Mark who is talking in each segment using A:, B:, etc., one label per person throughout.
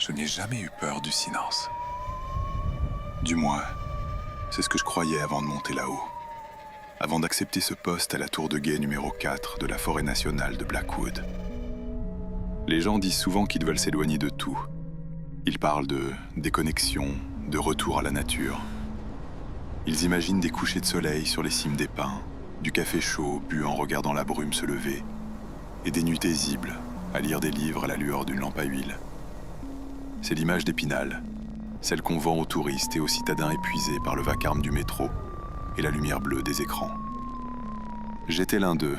A: Je n'ai jamais eu peur du silence. Du moins, c'est ce que je croyais avant de monter là-haut. Avant d'accepter ce poste à la tour de guet numéro 4 de la forêt nationale de Blackwood. Les gens disent souvent qu'ils veulent s'éloigner de tout. Ils parlent de déconnexion, de retour à la nature. Ils imaginent des couchers de soleil sur les cimes des pins, du café chaud bu en regardant la brume se lever, et des nuits paisibles à lire des livres à la lueur d'une lampe à huile. C'est l'image d'Épinal, celle qu'on vend aux touristes et aux citadins épuisés par le vacarme du métro et la lumière bleue des écrans. J'étais l'un d'eux.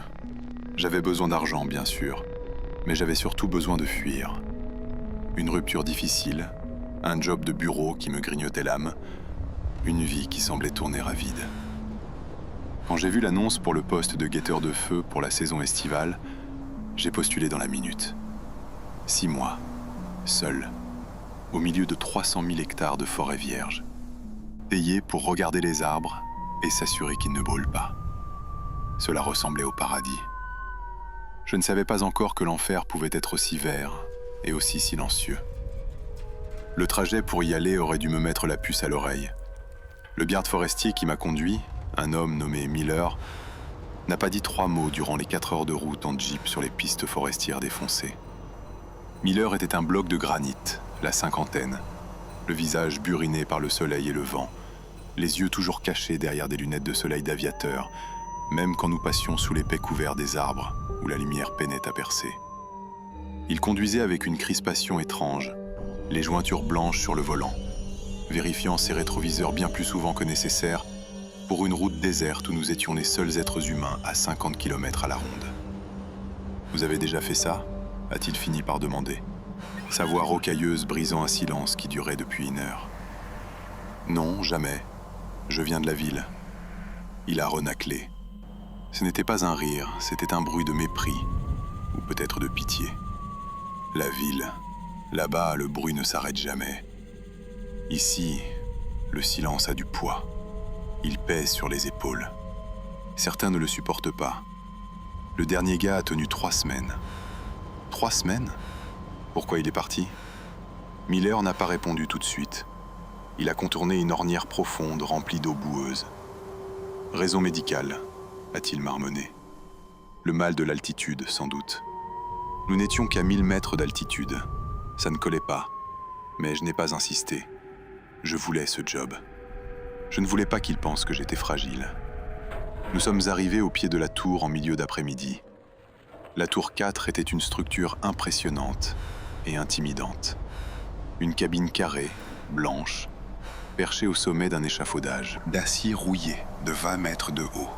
A: J'avais besoin d'argent, bien sûr, mais j'avais surtout besoin de fuir. Une rupture difficile, un job de bureau qui me grignotait l'âme, une vie qui semblait tourner à vide. Quand j'ai vu l'annonce pour le poste de guetteur de feu pour la saison estivale, j'ai postulé dans la minute. 6 mois, seul, au milieu de 300 000 hectares de forêt vierge, payé pour regarder les arbres et s'assurer qu'ils ne brûlent pas. Cela ressemblait au paradis. Je ne savais pas encore que l'enfer pouvait être aussi vert et aussi silencieux. Le trajet pour y aller aurait dû me mettre la puce à l'oreille. Le garde forestier qui m'a conduit, un homme nommé Miller, n'a pas dit 3 mots durant les 4 heures de route en jeep sur les pistes forestières défoncées. Miller était un bloc de granit, la cinquantaine, le visage buriné par le soleil et le vent, les yeux toujours cachés derrière des lunettes de soleil d'aviateur, même quand nous passions sous l'épais couvert des arbres où la lumière peinait à percer. Il conduisait avec une crispation étrange, les jointures blanches sur le volant, vérifiant ses rétroviseurs bien plus souvent que nécessaire pour une route déserte où nous étions les seuls êtres humains à 50 km à la ronde. « Vous avez déjà fait ça ?» a-t-il fini par demander, sa voix rocailleuse brisant un silence qui durait depuis 1 heure. « Non, jamais. Je viens de la ville. » Il a renâclé. Ce n'était pas un rire, c'était un bruit de mépris, ou peut-être de pitié. La ville, là-bas, le bruit ne s'arrête jamais. Ici, le silence a du poids. Il pèse sur les épaules. Certains ne le supportent pas. Le dernier gars a tenu 3 semaines. 3 semaines ? Pourquoi il est parti ? Miller n'a pas répondu tout de suite. Il a contourné une ornière profonde remplie d'eau boueuse. Raison médicale, a-t-il marmonné. Le mal de l'altitude, sans doute. Nous n'étions qu'à 1000 mètres d'altitude. Ça ne collait pas. Mais je n'ai pas insisté. Je voulais ce job. Je ne voulais pas qu'il pense que j'étais fragile. Nous sommes arrivés au pied de la tour en milieu d'après-midi. La tour 4 était une structure impressionnante et intimidante. Une cabine carrée, blanche, perchée au sommet d'un échafaudage d'acier rouillé de 20 mètres de haut.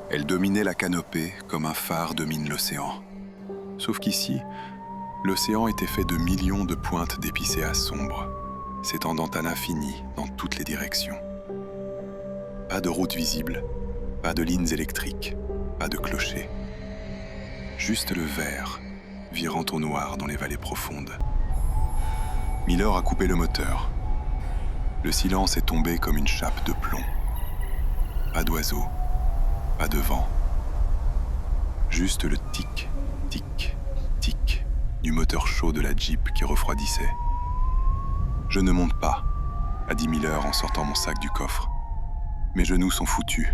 A: Elle dominait la canopée comme un phare domine l'océan. Sauf qu'ici, l'océan était fait de millions de pointes d'épicéas sombres, s'étendant à l'infini dans toutes les directions. Pas de route visible, pas de lignes électriques, pas de clochers. Juste le vert, virant au noir dans les vallées profondes. Miller a coupé le moteur. Le silence est tombé comme une chape de plomb. Pas d'oiseaux, pas de vent. Juste le tic, tic, tic du moteur chaud de la Jeep qui refroidissait. « Je ne monte pas », a dit Miller en sortant mon sac du coffre. « Mes genoux sont foutus. »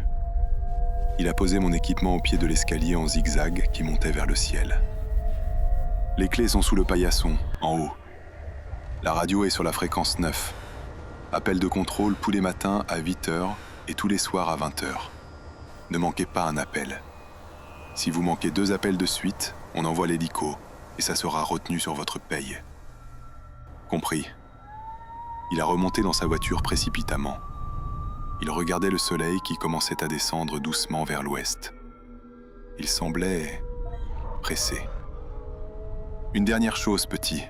A: Il a posé mon équipement au pied de l'escalier en zigzag qui montait vers le ciel. Les clés sont sous le paillasson, en haut. La radio est sur la fréquence 9. Appel de contrôle tous les matins à 8h et tous les soirs à 20h. Ne manquez pas un appel. Si vous manquez 2 appels de suite, on envoie l'hélico et ça sera retenu sur votre paye. Compris. Il a remonté dans sa voiture précipitamment. Il regardait le soleil qui commençait à descendre doucement vers l'ouest. Il semblait pressé. « Une dernière chose, petit »,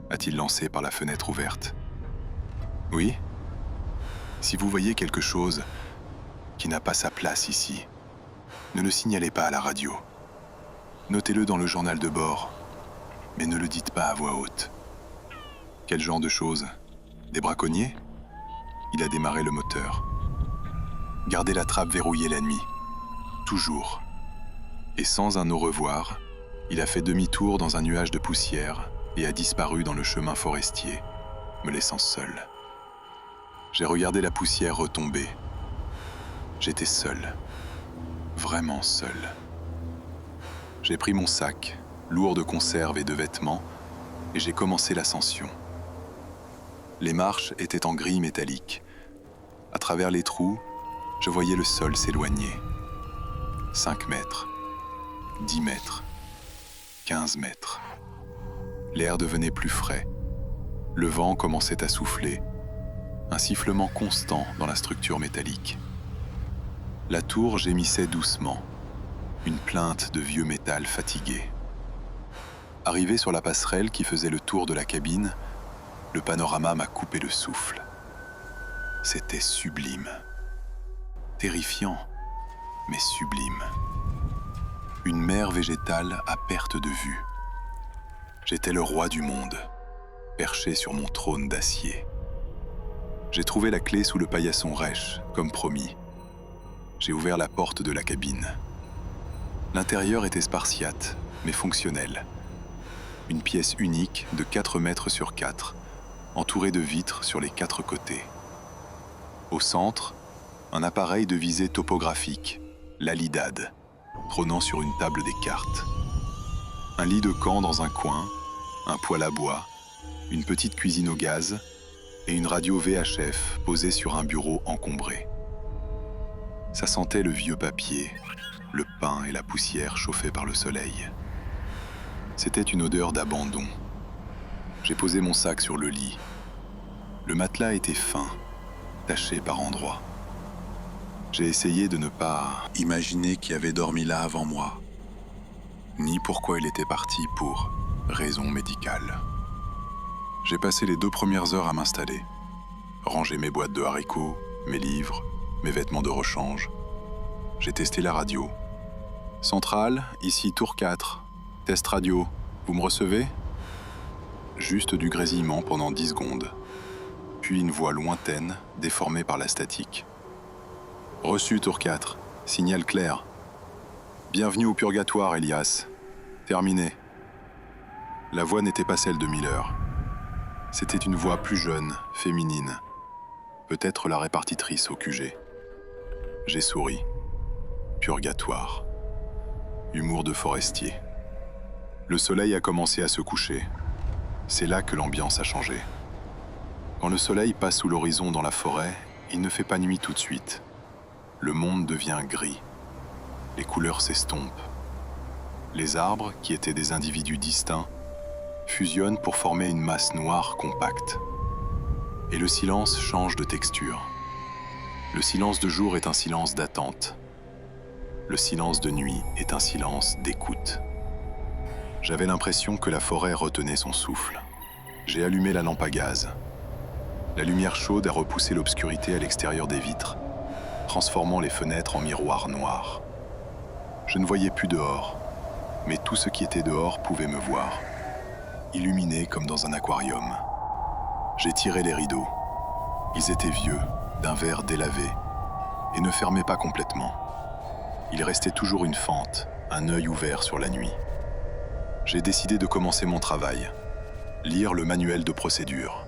A: a-t-il lancé par la fenêtre ouverte. « Oui ? Si vous voyez quelque chose qui n'a pas sa place ici, ne le signalez pas à la radio. Notez-le dans le journal de bord, mais ne le dites pas à voix haute. » Quel genre de choses ? Des braconniers ? Il a démarré le moteur. Gardez la trappe verrouillée la nuit. Toujours. Et sans un au revoir, il a fait demi-tour dans un nuage de poussière et a disparu dans le chemin forestier, me laissant seul. J'ai regardé la poussière retomber. J'étais seul, vraiment seul. J'ai pris mon sac, lourd de conserves et de vêtements, et j'ai commencé l'ascension. Les marches étaient en grille métallique. À travers les trous, je voyais le sol s'éloigner. 5 mètres, 10 mètres, 15 mètres. L'air devenait plus frais. Le vent commençait à souffler. Un sifflement constant dans la structure métallique. La tour gémissait doucement. Une plainte de vieux métal fatigué. Arrivé sur la passerelle qui faisait le tour de la cabine, le panorama m'a coupé le souffle. C'était sublime. Terrifiant, mais sublime. Une mer végétale à perte de vue. J'étais le roi du monde, perché sur mon trône d'acier. J'ai trouvé la clé sous le paillasson rêche, comme promis. J'ai ouvert la porte de la cabine. L'intérieur était spartiate, mais fonctionnel. Une pièce unique de 4 mètres sur 4, entourée de vitres sur les 4 côtés. Au centre, un appareil de visée topographique, l'Alidad, trônant sur une table des cartes. Un lit de camp dans un coin, un poêle à bois, une petite cuisine au gaz et une radio VHF posée sur un bureau encombré. Ça sentait le vieux papier, le pain et la poussière chauffés par le soleil. C'était une odeur d'abandon. J'ai posé mon sac sur le lit. Le matelas était fin, taché par endroits. J'ai essayé de ne pas imaginer qui avait dormi là avant moi, ni pourquoi il était parti pour raison médicale. J'ai passé les 2 premières heures à m'installer, ranger mes boîtes de haricots, mes livres, mes vêtements de rechange. J'ai testé la radio. Centrale, ici Tour 4. Test radio, vous me recevez ? Juste du grésillement pendant 10 secondes. Puis une voix lointaine, déformée par la statique. Reçu Tour 4, signal clair. Bienvenue au purgatoire, Elias. Terminé. La voix n'était pas celle de Miller. C'était une voix plus jeune, féminine. Peut-être la répartitrice au QG. J'ai souri. Purgatoire. Humour de forestier. Le soleil a commencé à se coucher. C'est là que l'ambiance a changé. Quand le soleil passe sous l'horizon dans la forêt, il ne fait pas nuit tout de suite. Le monde devient gris. Les couleurs s'estompent. Les arbres, qui étaient des individus distincts, fusionnent pour former une masse noire compacte. Et le silence change de texture. Le silence de jour est un silence d'attente. Le silence de nuit est un silence d'écoute. J'avais l'impression que la forêt retenait son souffle. J'ai allumé la lampe à gaz. La lumière chaude a repoussé l'obscurité à l'extérieur des vitres, transformant les fenêtres en miroirs noirs. Je ne voyais plus dehors, mais tout ce qui était dehors pouvait me voir, illuminé comme dans un aquarium. J'ai tiré les rideaux. Ils étaient vieux, d'un verre délavé, et ne fermaient pas complètement. Il restait toujours une fente, un œil ouvert sur la nuit. J'ai décidé de commencer mon travail, lire le manuel de procédure.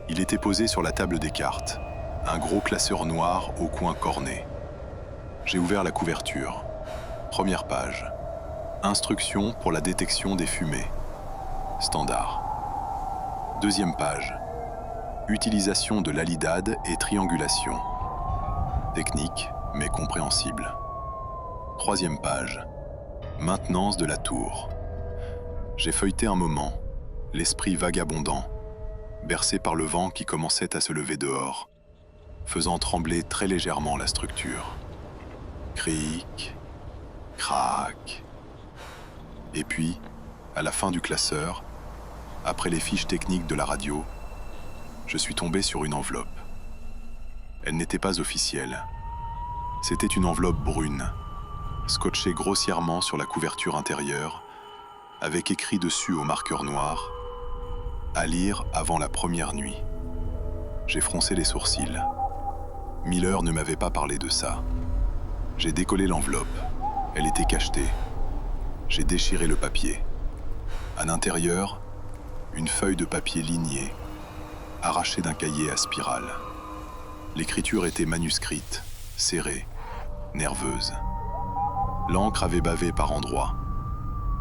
A: Il était posé sur la table des cartes, un gros classeur noir au coin corné. J'ai ouvert la couverture. Première page. Instructions pour la détection des fumées. Standard. Deuxième page. Utilisation de l'Alidad et triangulation. Technique, mais compréhensible. Troisième page. Maintenance de la tour. J'ai feuilleté un moment, l'esprit vagabondant, bercé par le vent qui commençait à se lever dehors, faisant trembler très légèrement la structure. Cric, crac. Et puis, à la fin du classeur, après les fiches techniques de la radio, je suis tombé sur une enveloppe. Elle n'était pas officielle. C'était une enveloppe brune, scotchée grossièrement sur la couverture intérieure, avec écrit dessus au marqueur noir « À lire avant la première nuit ». J'ai froncé les sourcils. Miller ne m'avait pas parlé de ça. J'ai décollé l'enveloppe. Elle était cachetée. J'ai déchiré le papier. À l'intérieur, une feuille de papier lignée, arrachée d'un cahier à spirale. L'écriture était manuscrite, serrée, nerveuse. L'encre avait bavé par endroits,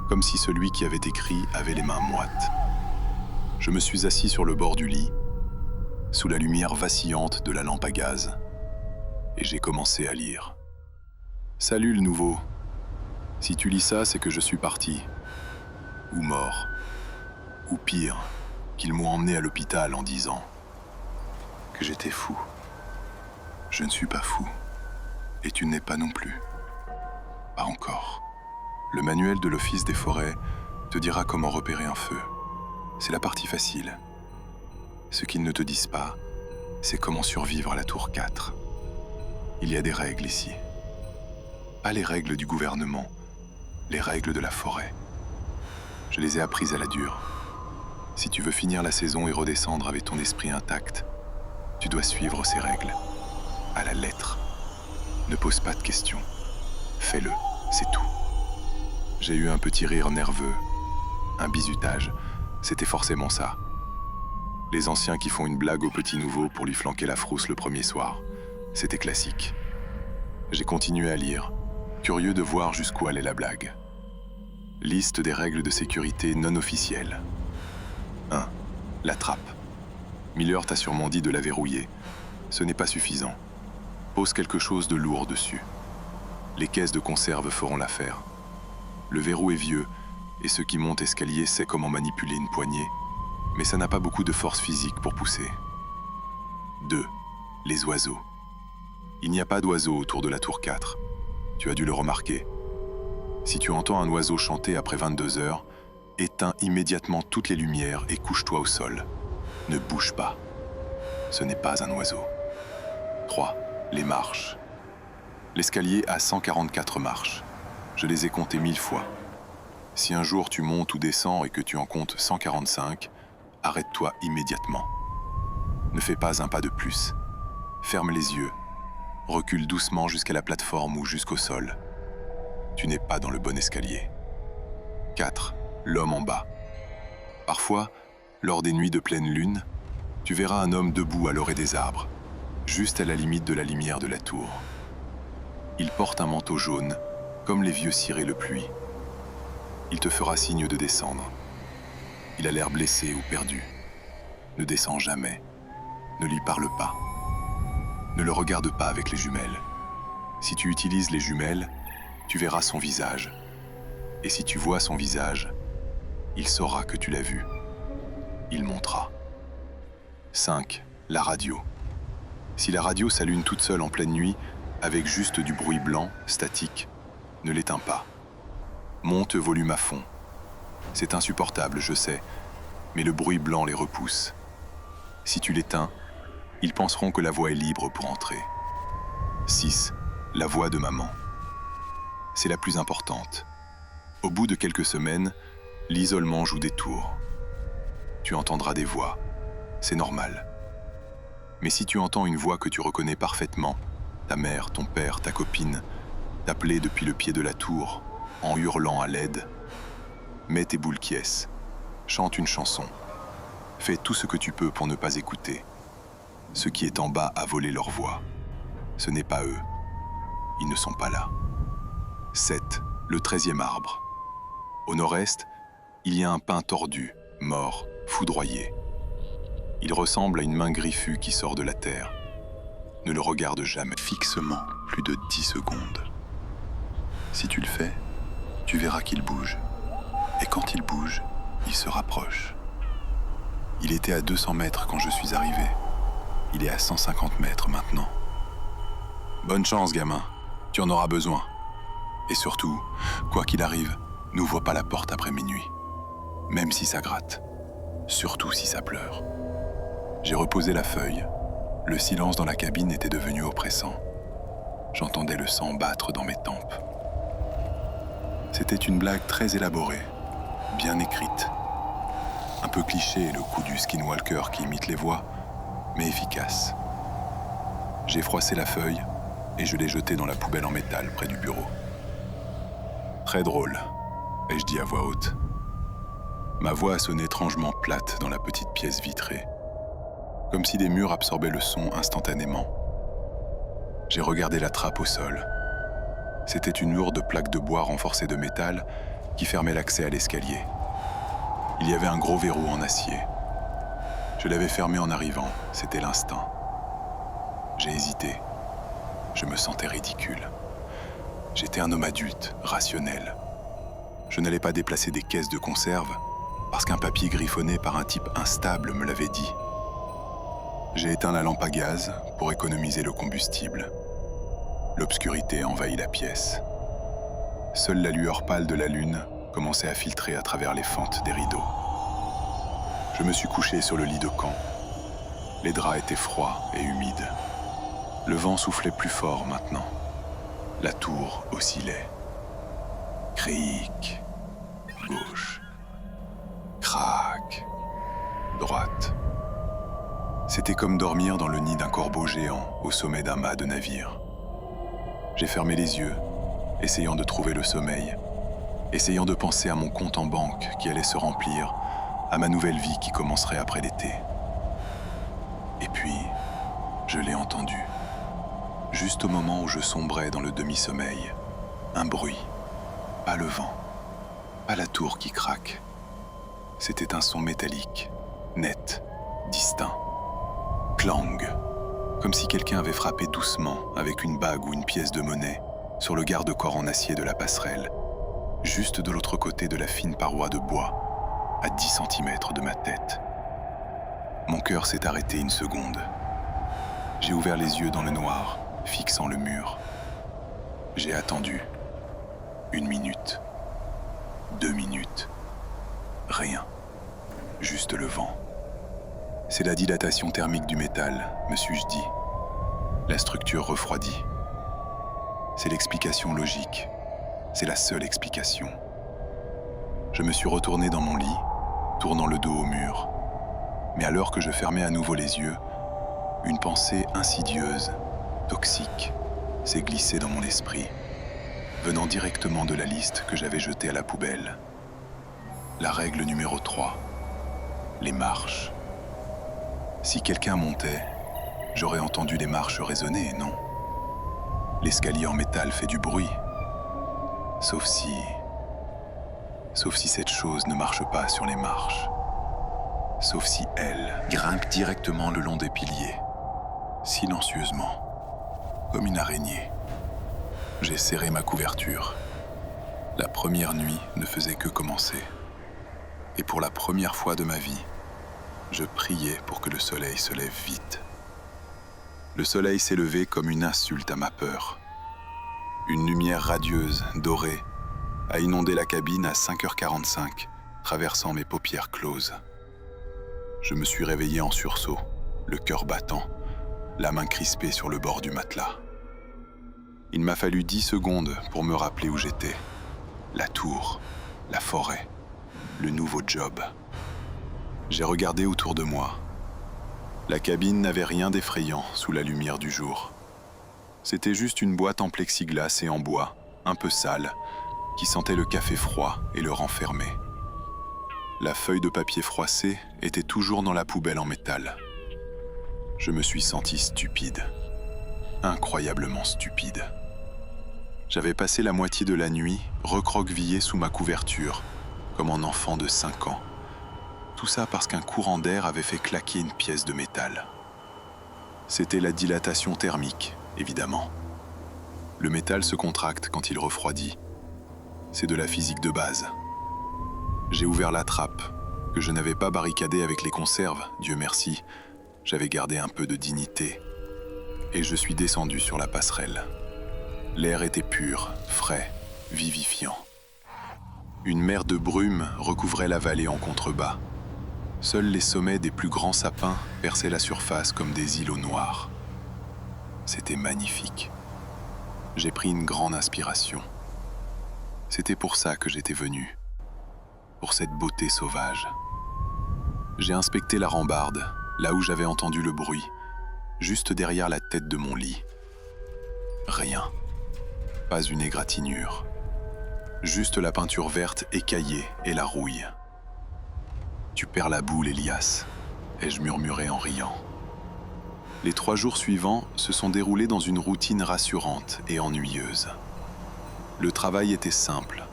A: comme si celui qui avait écrit avait les mains moites. Je me suis assis sur le bord du lit, sous la lumière vacillante de la lampe à gaz, et j'ai commencé à lire. Salut le nouveau. Si tu lis ça, c'est que je suis parti. Ou mort. Ou pire, qu'ils m'ont emmené à l'hôpital en disant que j'étais fou. Je ne suis pas fou. Et tu n'es pas non plus. Pas encore. Le manuel de l'Office des forêts te dira comment repérer un feu. C'est la partie facile. Ce qu'ils ne te disent pas, c'est comment survivre à la tour 4. Il y a des règles ici. Pas les règles du gouvernement, les règles de la forêt. Je les ai apprises à la dure. Si tu veux finir la saison et redescendre avec ton esprit intact, tu dois suivre ces règles, à la lettre. Ne pose pas de questions. Fais-le, c'est tout. J'ai eu un petit rire nerveux, un bizutage, c'était forcément ça. Les anciens qui font une blague au petit nouveau pour lui flanquer la frousse le premier soir, c'était classique. J'ai continué à lire, curieux de voir jusqu'où allait la blague. Liste des règles de sécurité non officielles. 1. La trappe. Miller t'a sûrement dit de la verrouiller. Ce n'est pas suffisant. Pose quelque chose de lourd dessus. Les caisses de conserve feront l'affaire. Le verrou est vieux, et ceux qui montent escalier sait comment manipuler une poignée, mais ça n'a pas beaucoup de force physique pour pousser. 2. Les oiseaux. Il n'y a pas d'oiseaux autour de la tour 4. Tu as dû le remarquer. Si tu entends un oiseau chanter après 22 heures, éteins immédiatement toutes les lumières et couche-toi au sol. Ne bouge pas. Ce n'est pas un oiseau. 3. Les marches. L'escalier a 144 marches. Je les ai comptées 1000 fois. Si un jour tu montes ou descends et que tu en comptes 145, arrête-toi immédiatement. Ne fais pas un pas de plus. Ferme les yeux. Recule doucement jusqu'à la plateforme ou jusqu'au sol. Tu n'es pas dans le bon escalier. 4. L'homme en bas. Parfois, lors des nuits de pleine lune, tu verras un homme debout à l'orée des arbres, juste à la limite de la lumière de la tour. Il porte un manteau jaune, comme les vieux cirés le pluie. Il te fera signe de descendre. Il a l'air blessé ou perdu. Ne descends jamais. Ne lui parle pas. Ne le regarde pas avec les jumelles. Si tu utilises les jumelles, tu verras son visage. Et si tu vois son visage, il saura que tu l'as vu. Il montera. 5. La radio. Si la radio s'allume toute seule en pleine nuit, avec juste du bruit blanc, statique, ne l'éteins pas. Monte le volume à fond. C'est insupportable, je sais, mais le bruit blanc les repousse. Si tu l'éteins, ils penseront que la voix est libre pour entrer. 6. La voix de maman. C'est la plus importante. Au bout de quelques semaines, l'isolement joue des tours. Tu entendras des voix. C'est normal. Mais si tu entends une voix que tu reconnais parfaitement, ta mère, ton père, ta copine, t'appeler depuis le pied de la tour, en hurlant à l'aide, mets tes boules quies, chante une chanson. Fais tout ce que tu peux pour ne pas écouter. Ce qui est en bas a volé leur voix. Ce n'est pas eux. Ils ne sont pas là. 7. Le 13e arbre. Au nord-est, il y a un pin tordu, mort, foudroyé. Il ressemble à une main griffue qui sort de la terre. Ne le regarde jamais fixement plus de 10 secondes. Si tu le fais, tu verras qu'il bouge. Et quand il bouge, il se rapproche. Il était à 200 mètres quand je suis arrivé. Il est à 150 mètres maintenant. Bonne chance, gamin. Tu en auras besoin. Et surtout, quoi qu'il arrive, n'ouvre pas la porte après minuit. Même si ça gratte. Surtout si ça pleure. J'ai reposé la feuille. Le silence dans la cabine était devenu oppressant. J'entendais le sang battre dans mes tempes. C'était une blague très élaborée, bien écrite. Un peu cliché, le coup du skinwalker qui imite les voix, mais efficace. J'ai froissé la feuille et je l'ai jetée dans la poubelle en métal près du bureau. Très drôle, ai-je dit à voix haute. Ma voix a sonné étrangement plate dans la petite pièce vitrée, comme si des murs absorbaient le son instantanément. J'ai regardé la trappe au sol. C'était une lourde plaque de bois renforcée de métal qui fermait l'accès à l'escalier. Il y avait un gros verrou en acier. Je l'avais fermé en arrivant, c'était l'instinct. J'ai hésité. Je me sentais ridicule. J'étais un homme adulte, rationnel. Je n'allais pas déplacer des caisses de conserve parce qu'un papier griffonné par un type instable me l'avait dit. J'ai éteint la lampe à gaz pour économiser le combustible. L'obscurité envahit la pièce. Seule la lueur pâle de la lune commençait à filtrer à travers les fentes des rideaux. Je me suis couché sur le lit de camp. Les draps étaient froids et humides. Le vent soufflait plus fort maintenant. La tour oscillait. Cric, gauche. Crac, droite. C'était comme dormir dans le nid d'un corbeau géant au sommet d'un mât de navire. J'ai fermé les yeux, essayant de trouver le sommeil, essayant de penser à mon compte en banque qui allait se remplir, à ma nouvelle vie qui commencerait après l'été. Et puis, je l'ai entendu. Juste au moment où je sombrais dans le demi-sommeil, un bruit, pas le vent, pas la tour qui craque. C'était un son métallique, net, distinct. Clang, comme si quelqu'un avait frappé doucement avec une bague ou une pièce de monnaie sur le garde-corps en acier de la passerelle, juste de l'autre côté de la fine paroi de bois, à 10 cm de ma tête. Mon cœur s'est arrêté une seconde. J'ai ouvert les yeux dans le noir, fixant le mur. J'ai attendu. 1 minute. 2 minutes. Rien. Juste le vent. C'est la dilatation thermique du métal, me suis-je dit. La structure refroidit. C'est l'explication logique. C'est la seule explication. Je me suis retourné dans mon lit, tournant le dos au mur. Mais alors que je fermais à nouveau les yeux, une pensée insidieuse, toxique, s'est glissée dans mon esprit, venant directement de la liste que j'avais jetée à la poubelle. La règle numéro 3, les marches. Si quelqu'un montait, j'aurais entendu les marches résonner, non? L'escalier en métal fait du bruit. Sauf si cette chose ne marche pas sur les marches. Sauf si elle grimpe directement le long des piliers, silencieusement, comme une araignée. J'ai serré ma couverture. La première nuit ne faisait que commencer. Et pour la première fois de ma vie, je priais pour que le soleil se lève vite. Le soleil s'est levé comme une insulte à ma peur. Une lumière radieuse, dorée, a inondé la cabine à 5h45, traversant mes paupières closes. Je me suis réveillé en sursaut, le cœur battant, la main crispée sur le bord du matelas. Il m'a fallu 10 secondes pour me rappeler où j'étais. La tour, la forêt, le nouveau job. J'ai regardé autour de moi. La cabine n'avait rien d'effrayant sous la lumière du jour. C'était juste une boîte en plexiglas et en bois, un peu sale, qui sentait le café froid et le renfermé. La feuille de papier froissée était toujours dans la poubelle en métal. Je me suis senti stupide. Incroyablement stupide. J'avais passé la moitié de la nuit recroquevillé sous ma couverture, comme un enfant de 5 ans. Tout ça parce qu'un courant d'air avait fait claquer une pièce de métal. C'était la dilatation thermique, évidemment. Le métal se contracte quand il refroidit. C'est de la physique de base. J'ai ouvert la trappe, que je n'avais pas barricadée avec les conserves, Dieu merci. J'avais gardé un peu de dignité. Et je suis descendu sur la passerelle. L'air était pur, frais, vivifiant. Une mer de brume recouvrait la vallée en contrebas. Seuls les sommets des plus grands sapins perçaient la surface comme des îlots noirs. C'était magnifique. J'ai pris une grande inspiration. C'était pour ça que j'étais venu. Pour cette beauté sauvage. J'ai inspecté la rambarde, là où j'avais entendu le bruit, juste derrière la tête de mon lit. Rien. Pas une égratignure. Juste la peinture verte écaillée et la rouille. Tu perds la boule, Elias, ai-je murmuré en riant. Les 3 jours suivants se sont déroulés dans une routine rassurante et ennuyeuse. Le travail était simple,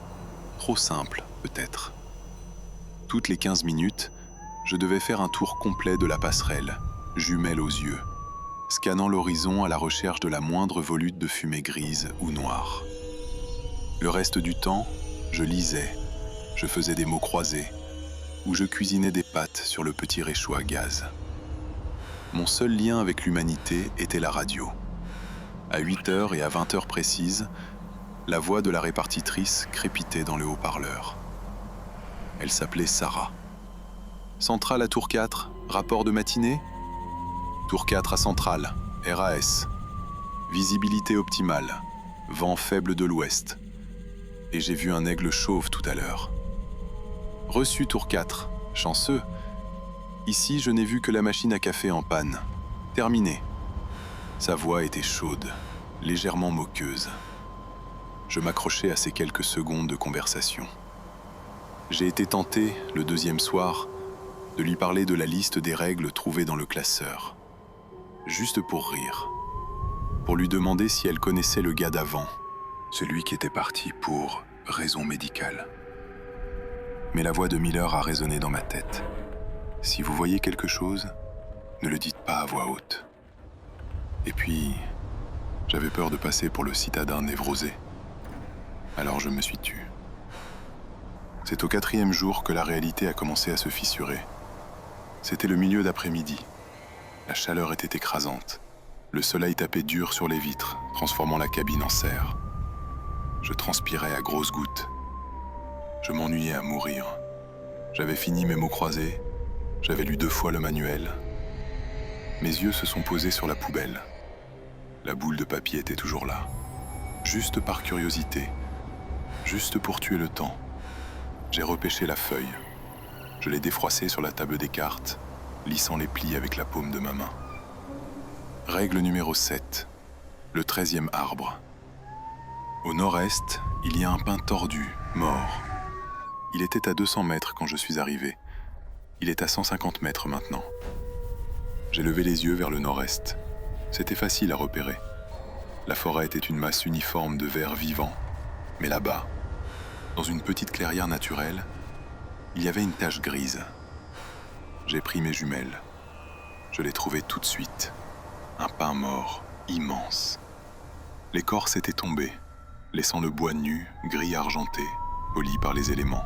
A: trop simple peut-être. Toutes les 15 minutes, je devais faire un tour complet de la passerelle, jumelle aux yeux, scannant l'horizon à la recherche de la moindre volute de fumée grise ou noire. Le reste du temps, je lisais, je faisais des mots croisés, ou je cuisinais des pâtes sur le petit réchaud à gaz. Mon seul lien avec l'humanité était la radio. À 8h et à 20h précises, la voix de la répartitrice crépitait dans le haut-parleur. Elle s'appelait Sarah. Centrale à Tour 4, rapport de matinée ? Tour 4 à Centrale, RAS. Visibilité optimale, vent faible de l'ouest. Et j'ai vu un aigle chauve tout à l'heure. Reçu Tour 4, chanceux. Ici, je n'ai vu que la machine à café en panne. Terminé. Sa voix était chaude, légèrement moqueuse. Je m'accrochais à ces quelques secondes de conversation. J'ai été tenté, le 2e soir, de lui parler de la liste des règles trouvées dans le classeur. Juste pour rire. Pour lui demander si elle connaissait le gars d'avant, celui qui était parti pour raison médicale. Mais la voix de Miller a résonné dans ma tête. Si vous voyez quelque chose, ne le dites pas à voix haute. Et puis, j'avais peur de passer pour le citadin névrosé. Alors je me suis tu. C'est au 4e jour que la réalité a commencé à se fissurer. C'était le milieu d'après-midi. La chaleur était écrasante. Le soleil tapait dur sur les vitres, transformant la cabine en serre. Je transpirais à grosses gouttes. Je m'ennuyais à mourir. J'avais fini mes mots croisés. J'avais lu 2 fois le manuel. Mes yeux se sont posés sur la poubelle. La boule de papier était toujours là. Juste par curiosité. Juste pour tuer le temps. J'ai repêché la feuille. Je l'ai défroissée sur la table des cartes, lissant les plis avec la paume de ma main. Règle numéro 7. Le 13e arbre. Au nord-est, il y a un pin tordu, mort. Il était à 200 mètres quand je suis arrivé. Il est à 150 mètres maintenant. J'ai levé les yeux vers le nord-est. C'était facile à repérer. La forêt était une masse uniforme de vert vivant. Mais là-bas, dans une petite clairière naturelle, il y avait une tache grise. J'ai pris mes jumelles. Je l'ai trouvé tout de suite. Un pin mort, immense. L'écorce était tombée, laissant le bois nu, gris argenté, poli par les éléments.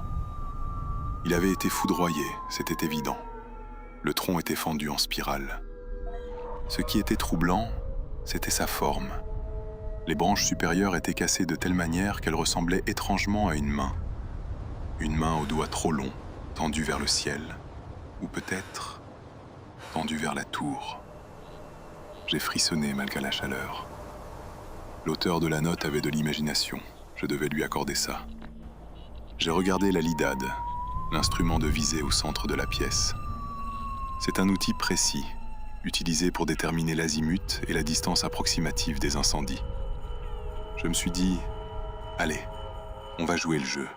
A: Il avait été foudroyé, c'était évident. Le tronc était fendu en spirale. Ce qui était troublant, c'était sa forme. Les branches supérieures étaient cassées de telle manière qu'elles ressemblaient étrangement à une main. Une main aux doigts trop longs, tendue vers le ciel, ou peut-être tendue vers la tour. J'ai frissonné malgré la chaleur. L'auteur de la note avait de l'imagination, je devais lui accorder ça. J'ai regardé la lidade, l'instrument de visée au centre de la pièce. C'est un outil précis, utilisé pour déterminer l'azimut et la distance approximative des incendies. Je me suis dit, allez, on va jouer le jeu.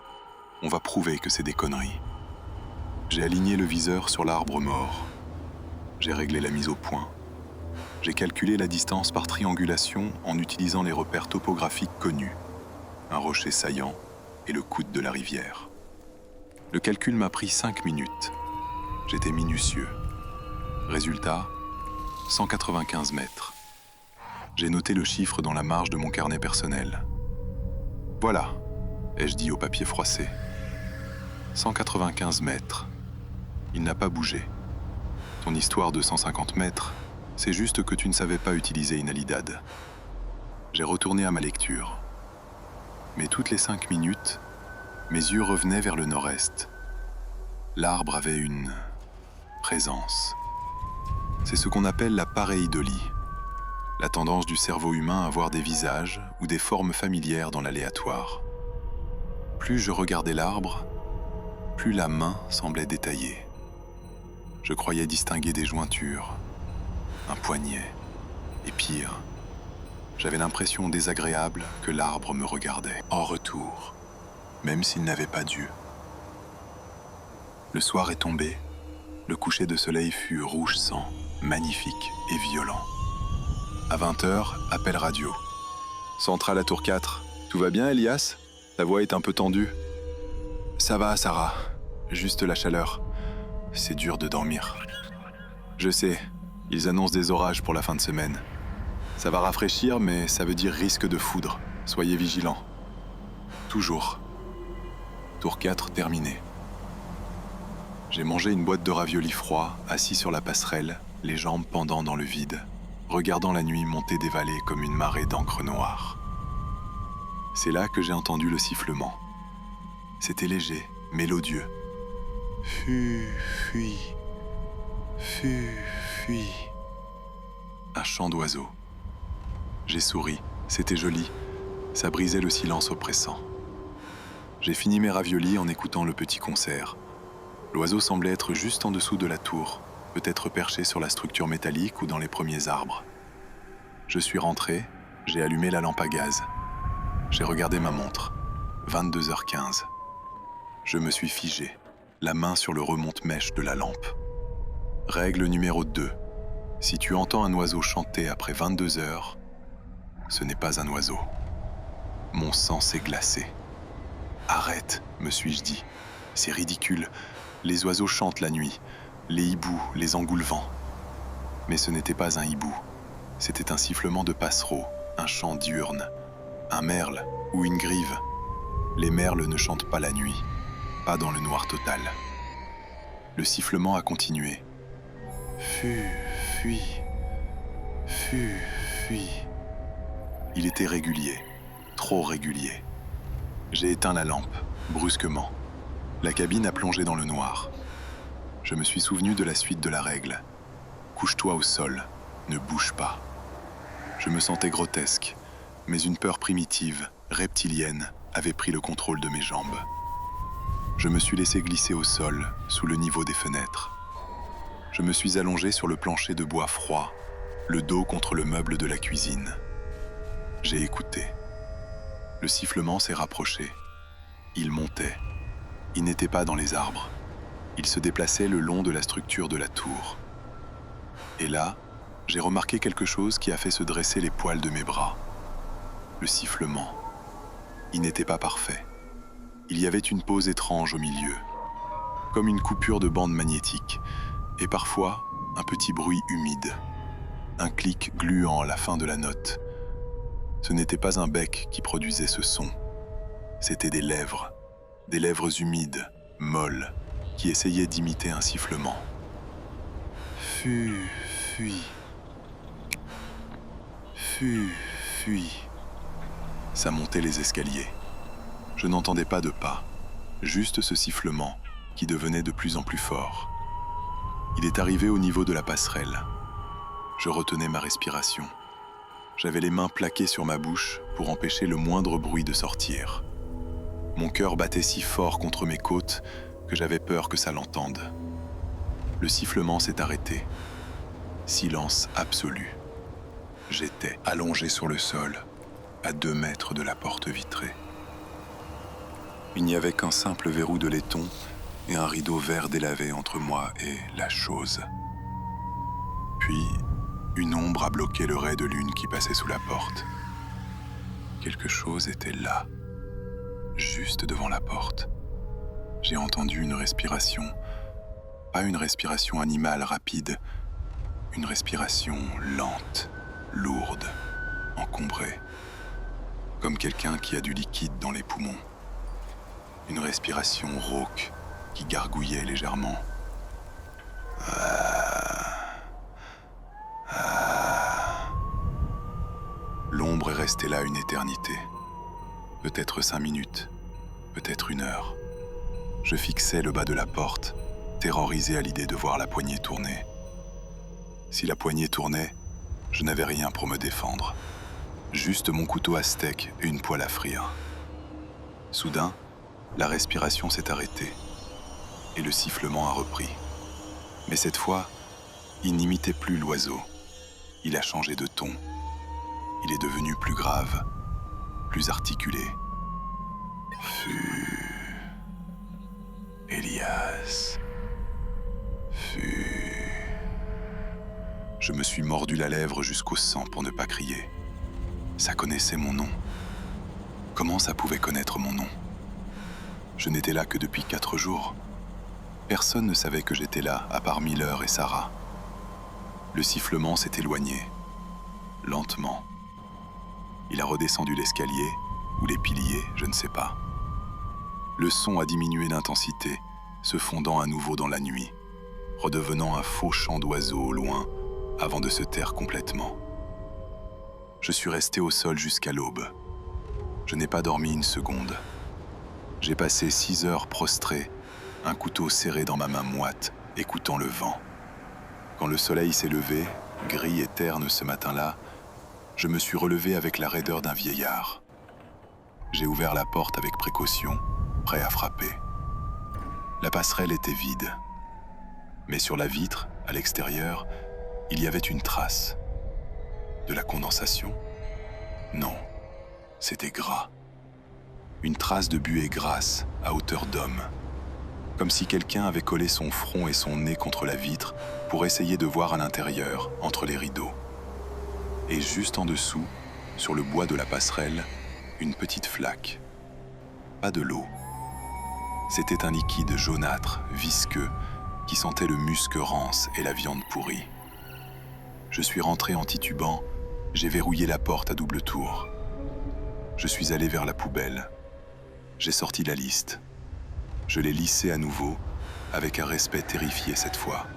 A: On va prouver que c'est des conneries. J'ai aligné le viseur sur l'arbre mort. J'ai réglé la mise au point. J'ai calculé la distance par triangulation en utilisant les repères topographiques connus. Un rocher saillant et le coude de la rivière. Le calcul m'a pris 5 minutes. J'étais minutieux. Résultat, 195 mètres. J'ai noté le chiffre dans la marge de mon carnet personnel. Voilà, ai-je dit au papier froissé. 195 mètres. Il n'a pas bougé. Ton histoire de 150 mètres, c'est juste que tu ne savais pas utiliser une alidade. J'ai retourné à ma lecture. Mais toutes les 5 minutes, mes yeux revenaient vers le nord-est. L'arbre avait une présence. C'est ce qu'on appelle la pareidolie. La tendance du cerveau humain à voir des visages ou des formes familières dans l'aléatoire. Plus je regardais l'arbre, plus la main semblait détaillée. Je croyais distinguer des jointures, un poignet, et pire, j'avais l'impression désagréable que l'arbre me regardait en retour, même s'il n'avait pas d'yeux. Le soir est tombé Le coucher de soleil fut rouge sang, magnifique et violent. À 20h, appel radio. Centrale à Tour 4. Tout va bien, Elias? Ta voix est un peu tendue. Ça va, Sarah. Juste la chaleur. C'est dur de dormir. Je sais, ils annoncent des orages pour la fin de semaine. Ça va rafraîchir, mais ça veut dire risque de foudre. Soyez vigilants. Toujours. Tour 4 terminé. J'ai mangé une boîte de raviolis froids, assis sur la passerelle, les jambes pendant dans le vide, regardant la nuit monter des vallées comme une marée d'encre noire. C'est là que j'ai entendu le sifflement. C'était léger, mélodieux. Fu, fui, fu, fui. Un chant d'oiseau. J'ai souri, c'était joli, ça brisait le silence oppressant. J'ai fini mes raviolis en écoutant le petit concert. L'oiseau semblait être juste en dessous de la tour, peut-être perché sur la structure métallique ou dans les premiers arbres. Je suis rentré, j'ai allumé la lampe à gaz. J'ai regardé ma montre, 22h15. Je me suis figé, la main sur le remonte-mèche de la lampe. Règle numéro 2. Si tu entends un oiseau chanter après 22h, ce n'est pas un oiseau. Mon sang s'est glacé. Arrête, me suis-je dit. C'est ridicule. Les oiseaux chantent la nuit, les hiboux, les engoulevents. Mais ce n'était pas un hibou. C'était un sifflement de passereau, un chant diurne, un merle ou une grive. Les merles ne chantent pas la nuit, pas dans le noir total. Le sifflement a continué. Fu, fui, fu, fui. Il était régulier, trop régulier. J'ai éteint la lampe, brusquement. La cabine a plongé dans le noir. Je me suis souvenu de la suite de la règle. Couche-toi au sol, ne bouge pas. Je me sentais grotesque, mais une peur primitive, reptilienne, avait pris le contrôle de mes jambes. Je me suis laissé glisser au sol, sous le niveau des fenêtres. Je me suis allongé sur le plancher de bois froid, le dos contre le meuble de la cuisine. J'ai écouté. Le sifflement s'est rapproché. Il montait. Il n'était pas dans les arbres. Il se déplaçait le long de la structure de la tour. Et là, j'ai remarqué quelque chose qui a fait se dresser les poils de mes bras. Le sifflement. Il n'était pas parfait. Il y avait une pause étrange au milieu, comme une coupure de bande magnétique, et parfois un petit bruit humide, un clic gluant à la fin de la note. Ce n'était pas un bec qui produisait ce son, c'était des lèvres humides, molles, qui essayaient d'imiter un sifflement. Fu, fui. Fu, fui. Ça montait les escaliers. Je n'entendais pas de pas, juste ce sifflement qui devenait de plus en plus fort. Il est arrivé au niveau de la passerelle. Je retenais ma respiration. J'avais les mains plaquées sur ma bouche pour empêcher le moindre bruit de sortir. Mon cœur battait si fort contre mes côtes que j'avais peur que ça l'entende. Le sifflement s'est arrêté. Silence absolu. J'étais allongé sur le sol, à 2 mètres de la porte vitrée. Il n'y avait qu'un simple verrou de laiton et un rideau vert délavé entre moi et la chose. Puis, une ombre a bloqué le ray de lune qui passait sous la porte. Quelque chose était là, juste devant la porte. J'ai entendu une respiration, pas une respiration animale rapide, une respiration lente, lourde, encombrée, comme quelqu'un qui a du liquide dans les poumons. Une respiration rauque qui gargouillait légèrement. L'ombre est restée là une éternité. Peut-être 5 minutes, peut-être 1 heure. Je fixais le bas de la porte, terrorisé à l'idée de voir la poignée tourner. Si la poignée tournait, je n'avais rien pour me défendre. Juste mon couteau à steak et une poêle à frire. Soudain, la respiration s'est arrêtée et le sifflement a repris. Mais cette fois, il n'imitait plus l'oiseau. Il a changé de ton. Il est devenu plus grave, plus articulé. Fu, Elias. Fu. Je me suis mordu la lèvre jusqu'au sang pour ne pas crier. Ça connaissait mon nom. Comment ça pouvait connaître mon nom? Je n'étais là que depuis 4 jours. Personne ne savait que j'étais là, à part Miller et Sarah. Le sifflement s'est éloigné, lentement. Il a redescendu l'escalier, ou les piliers, je ne sais pas. Le son a diminué d'intensité, se fondant à nouveau dans la nuit, redevenant un faux chant d'oiseaux au loin, avant de se taire complètement. Je suis resté au sol jusqu'à l'aube. Je n'ai pas dormi une seconde. J'ai passé 6 heures prostré, un couteau serré dans ma main moite, écoutant le vent. Quand le soleil s'est levé, gris et terne ce matin-là, je me suis relevé avec la raideur d'un vieillard. J'ai ouvert la porte avec précaution, prêt à frapper. La passerelle était vide. Mais sur la vitre, à l'extérieur, il y avait une trace. De la condensation? Non, c'était gras. Une trace de buée grasse, à hauteur d'homme. Comme si quelqu'un avait collé son front et son nez contre la vitre pour essayer de voir à l'intérieur, entre les rideaux. Et juste en dessous, sur le bois de la passerelle, une petite flaque. Pas de l'eau. C'était un liquide jaunâtre, visqueux, qui sentait le musc rance et la viande pourrie. Je suis rentré en titubant, j'ai verrouillé la porte à double tour. Je suis allé vers la poubelle. J'ai sorti la liste. Je l'ai lissée à nouveau, avec un respect terrifié cette fois.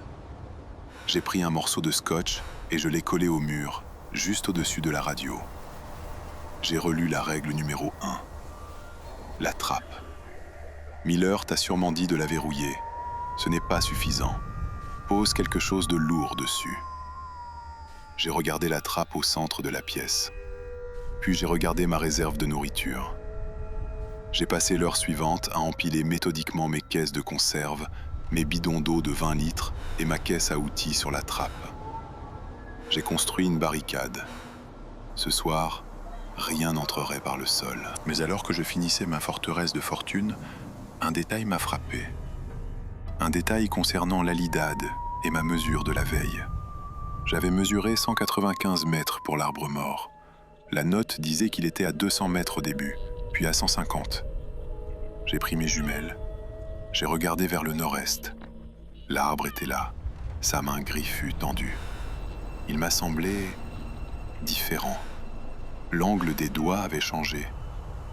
A: J'ai pris un morceau de scotch et je l'ai collé au mur, juste au-dessus de la radio. J'ai relu la règle numéro 1. La trappe. Miller t'a sûrement dit de la verrouiller. Ce n'est pas suffisant. Pose quelque chose de lourd dessus. J'ai regardé la trappe au centre de la pièce. Puis j'ai regardé ma réserve de nourriture. J'ai passé l'heure suivante à empiler méthodiquement mes caisses de conserve, mes bidons d'eau de 20 litres et ma caisse à outils sur la trappe. J'ai construit une barricade. Ce soir, rien n'entrerait par le sol. Mais alors que je finissais ma forteresse de fortune, un détail m'a frappé. Un détail concernant l'Alidade et ma mesure de la veille. J'avais mesuré 195 mètres pour l'arbre mort. La note disait qu'il était à 200 mètres au début, puis à 150. J'ai pris mes jumelles. J'ai regardé vers le nord-est. L'arbre était là, sa main griffue tendue. Il m'a semblé différent. L'angle des doigts avait changé.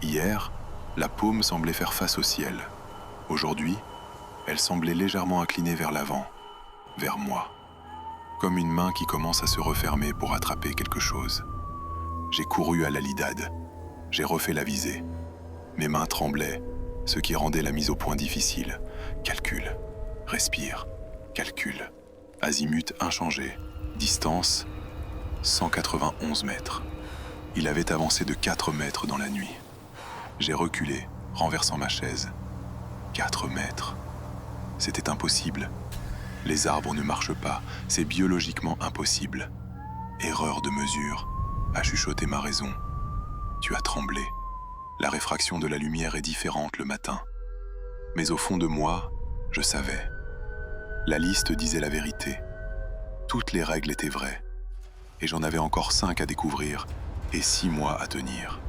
A: Hier, la paume semblait faire face au ciel. Aujourd'hui, elle semblait légèrement inclinée vers l'avant, vers moi. Comme une main qui commence à se refermer pour attraper quelque chose. J'ai couru à l'Alidade. J'ai refait la visée. Mes mains tremblaient, ce qui rendait la mise au point difficile. Calcul, respire, calcul. Azimut inchangé. Distance, 191 mètres. Il avait avancé de 4 mètres dans la nuit. J'ai reculé, renversant ma chaise. 4 mètres. C'était impossible. Les arbres ne marchent pas, c'est biologiquement impossible. Erreur de mesure, a chuchoté ma raison. Tu as tremblé. La réfraction de la lumière est différente le matin. Mais au fond de moi, je savais. La liste disait la vérité. Toutes les règles étaient vraies. Et j'en avais encore 5 à découvrir et 6 mois à tenir.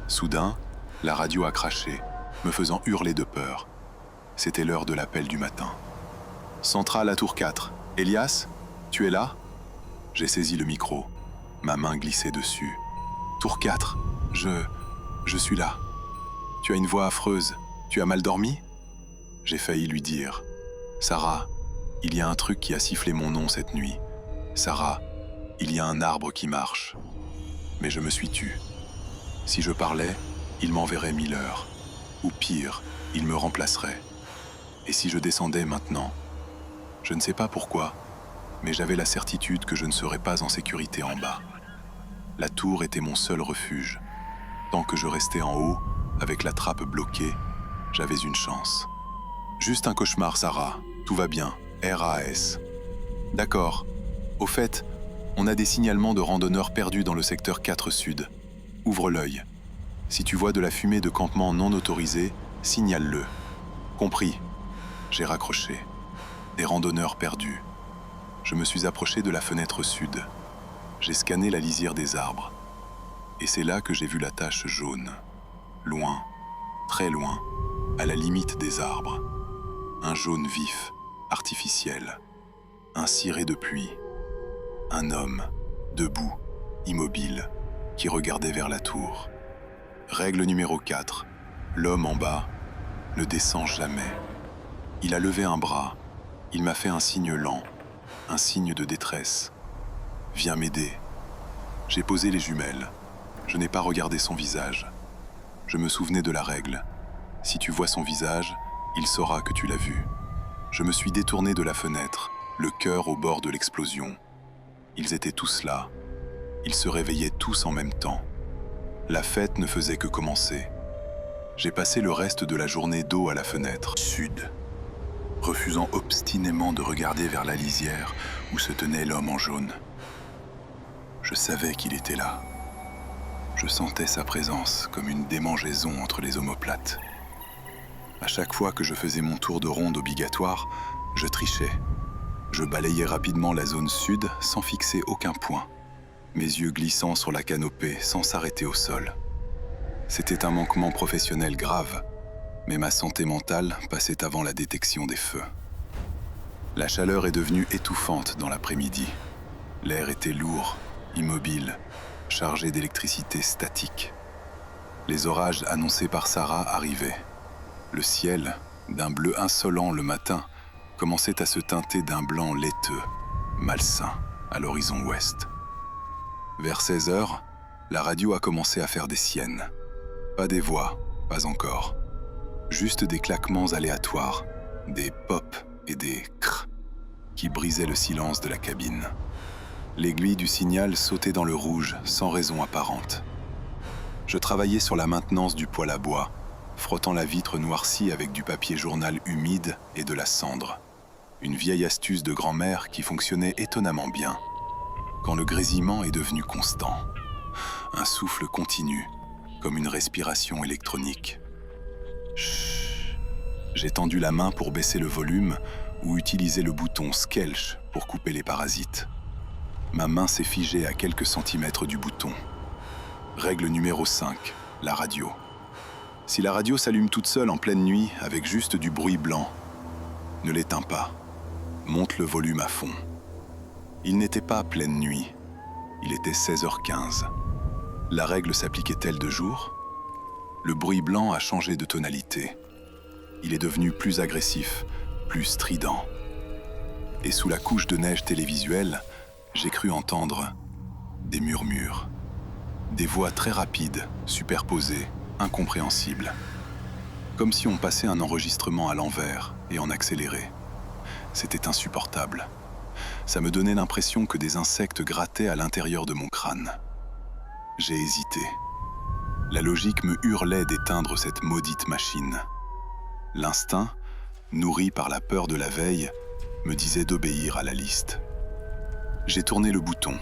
A: Soudain, la radio a craché, me faisant hurler de peur. C'était l'heure de l'appel du matin. Centrale à tour 4. Elias, tu es là? J'ai saisi le micro. Ma main glissait dessus. Tour 4. Je suis là. Tu as une voix affreuse. Tu as mal dormi? J'ai failli lui dire. Sarah, il y a un truc qui a sifflé mon nom cette nuit. Sarah, il y a un arbre qui marche. Mais je me suis tu. Si je parlais, il m'enverrait Miller. Ou pire, il me remplacerait. Et si je descendais maintenant? Je ne sais pas pourquoi, mais j'avais la certitude que je ne serais pas en sécurité en bas. La tour était mon seul refuge. Tant que je restais en haut, avec la trappe bloquée, j'avais une chance. Juste un cauchemar, Sarah. Tout va bien. RAS. D'accord. Au fait, on a des signalements de randonneurs perdus dans le secteur 4 Sud. Ouvre l'œil. Si tu vois de la fumée de campement non autorisée, signale-le. Compris. J'ai raccroché. Des randonneurs perdus. Je me suis approché de la fenêtre sud. J'ai scanné la lisière des arbres. Et c'est là que j'ai vu la tache jaune. Loin, très loin, à la limite des arbres. Un jaune vif, artificiel. Un ciré de pluie. Un homme, debout, immobile, qui regardait vers la tour. Règle numéro 4. L'homme en bas ne descend jamais. Il a levé un bras. Il m'a fait un signe lent, un signe de détresse. Viens m'aider. J'ai posé les jumelles. Je n'ai pas regardé son visage. Je me souvenais de la règle. Si tu vois son visage, il saura que tu l'as vu. Je me suis détourné de la fenêtre, le cœur au bord de l'explosion. Ils étaient tous là. Ils se réveillaient tous en même temps. La fête ne faisait que commencer. J'ai passé le reste de la journée dos à la fenêtre sud, refusant obstinément de regarder vers la lisière où se tenait l'homme en jaune. Je savais qu'il était là. Je sentais sa présence comme une démangeaison entre les omoplates. À chaque fois que je faisais mon tour de ronde obligatoire, je trichais. Je balayais rapidement la zone sud sans fixer aucun point, mes yeux glissant sur la canopée sans s'arrêter au sol. C'était un manquement professionnel grave, mais ma santé mentale passait avant la détection des feux. La chaleur est devenue étouffante dans l'après-midi. L'air était lourd, immobile, chargé d'électricité statique. Les orages annoncés par Sarah arrivaient. Le ciel, d'un bleu insolent le matin, commençait à se teinter d'un blanc laiteux, malsain, à l'horizon ouest. Vers 16 heures, la radio a commencé à faire des siennes. Pas des voix, pas encore. Juste des claquements aléatoires, des pops et des crrr qui brisaient le silence de la cabine. L'aiguille du signal sautait dans le rouge sans raison apparente. Je travaillais sur la maintenance du poêle à bois, frottant la vitre noircie avec du papier journal humide et de la cendre. Une vieille astuce de grand-mère qui fonctionnait étonnamment bien, quand le grésillement est devenu constant. Un souffle continu, comme une respiration électronique. Chut. J'ai tendu la main pour baisser le volume ou utiliser le bouton Skelch pour couper les parasites. Ma main s'est figée à quelques centimètres du bouton. Règle numéro 5, la radio. Si la radio s'allume toute seule en pleine nuit avec juste du bruit blanc, ne l'éteins pas. Monte le volume à fond. Il n'était pas pleine nuit. Il était 16h15. La règle s'appliquait-elle de jour ? Le bruit blanc a changé de tonalité. Il est devenu plus agressif, plus strident. Et sous la couche de neige télévisuelle, j'ai cru entendre des murmures. Des voix très rapides, superposées, incompréhensibles. Comme si on passait un enregistrement à l'envers et en accéléré. C'était insupportable. Ça me donnait l'impression que des insectes grattaient à l'intérieur de mon crâne. J'ai hésité. La logique me hurlait d'éteindre cette maudite machine. L'instinct, nourri par la peur de la veille, me disait d'obéir à la liste. J'ai tourné le bouton,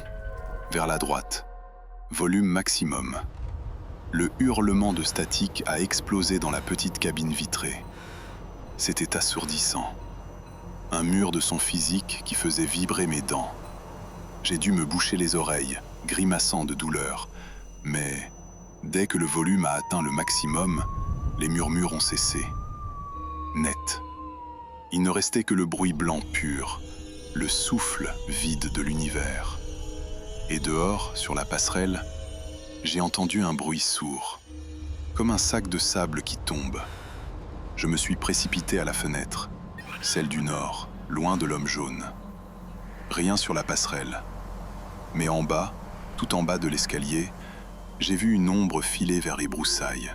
A: vers la droite. Volume maximum. Le hurlement de statique a explosé dans la petite cabine vitrée. C'était assourdissant. Un mur de son physique qui faisait vibrer mes dents. J'ai dû me boucher les oreilles, grimaçant de douleur. Mais dès que le volume a atteint le maximum, les murmures ont cessé. Net. Il ne restait que le bruit blanc pur, le souffle vide de l'univers. Et dehors, sur la passerelle, j'ai entendu un bruit sourd, comme un sac de sable qui tombe. Je me suis précipité à la fenêtre, celle du nord, loin de l'homme jaune. Rien sur la passerelle. Mais en bas, tout en bas de l'escalier, j'ai vu une ombre filer vers les broussailles.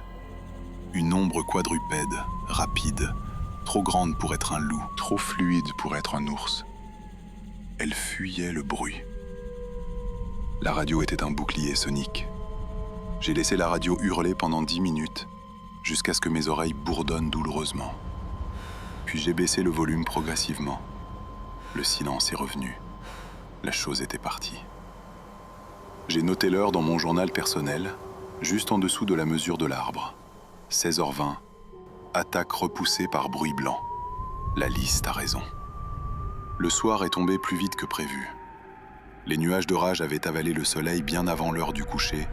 A: Une ombre quadrupède, rapide, trop grande pour être un loup, trop fluide pour être un ours. Elle fuyait le bruit. La radio était un bouclier sonique. J'ai laissé la radio hurler pendant 10 minutes, jusqu'à ce que mes oreilles bourdonnent douloureusement. Puis j'ai baissé le volume progressivement. Le silence est revenu. La chose était partie. J'ai noté l'heure dans mon journal personnel, juste en dessous de la mesure de l'arbre. 16h20, attaque repoussée par bruit blanc. La liste a raison. Le soir est tombé plus vite que prévu. Les nuages d'orage avaient avalé le soleil bien avant l'heure du coucher,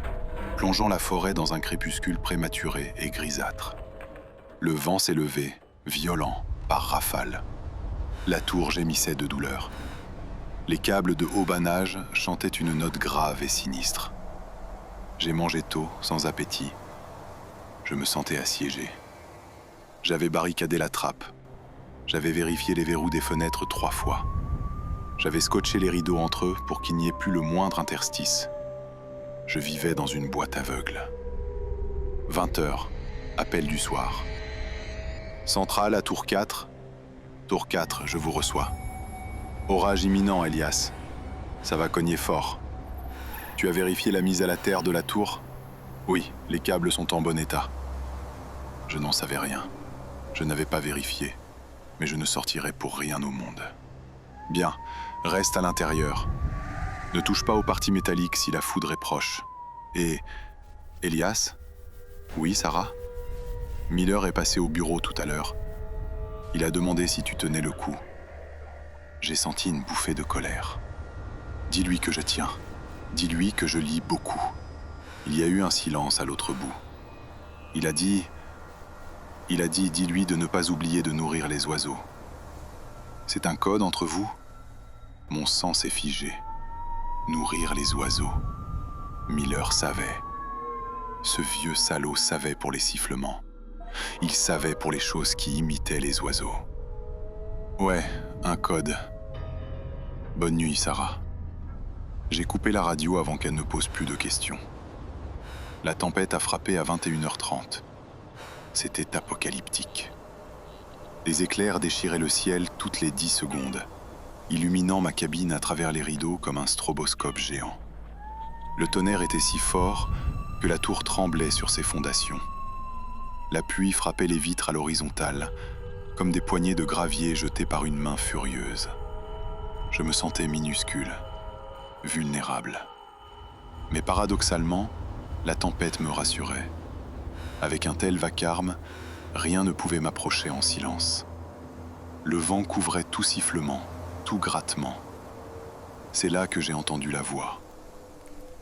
A: plongeant la forêt dans un crépuscule prématuré et grisâtre. Le vent s'est levé, violent, par rafales. La tour gémissait de douleur. Les câbles de haut banage chantaient une note grave et sinistre. J'ai mangé tôt, sans appétit. Je me sentais assiégé. J'avais barricadé la trappe. J'avais vérifié les verrous des fenêtres 3 fois. J'avais scotché les rideaux entre eux pour qu'il n'y ait plus le moindre interstice. Je vivais dans une boîte aveugle. 20h, appel du soir. Centrale à tour 4. Tour 4, je vous reçois. Orage imminent, Elias. Ça va cogner fort. Tu as vérifié la mise à la terre de la tour ? Oui, les câbles sont en bon état. Je n'en savais rien. Je n'avais pas vérifié, mais je ne sortirai pour rien au monde. Bien, reste à l'intérieur. Ne touche pas aux parties métalliques si la foudre est proche. Et... Elias ? Oui, Sarah ? Miller est passé au bureau tout à l'heure. Il a demandé si tu tenais le coup. J'ai senti une bouffée de colère. Dis-lui que je tiens. Dis-lui que je lis beaucoup. Il y a eu un silence à l'autre bout. Il a dit, dis-lui de ne pas oublier de nourrir les oiseaux. C'est un code entre vous ? Mon sang s'est figé. Nourrir les oiseaux. Miller savait. Ce vieux salaud savait pour les sifflements. Il savait pour les choses qui imitaient les oiseaux. Ouais, un code. Bonne nuit, Sarah. J'ai coupé la radio avant qu'elle ne pose plus de questions. La tempête a frappé à 21h30. C'était apocalyptique. Des éclairs déchiraient le ciel toutes les 10 secondes, illuminant ma cabine à travers les rideaux comme un stroboscope géant. Le tonnerre était si fort que la tour tremblait sur ses fondations. La pluie frappait les vitres à l'horizontale, comme des poignées de gravier jetées par une main furieuse. Je me sentais minuscule, vulnérable. Mais paradoxalement, la tempête me rassurait. Avec un tel vacarme, rien ne pouvait m'approcher en silence. Le vent couvrait tout sifflement, tout grattement. C'est là que j'ai entendu la voix.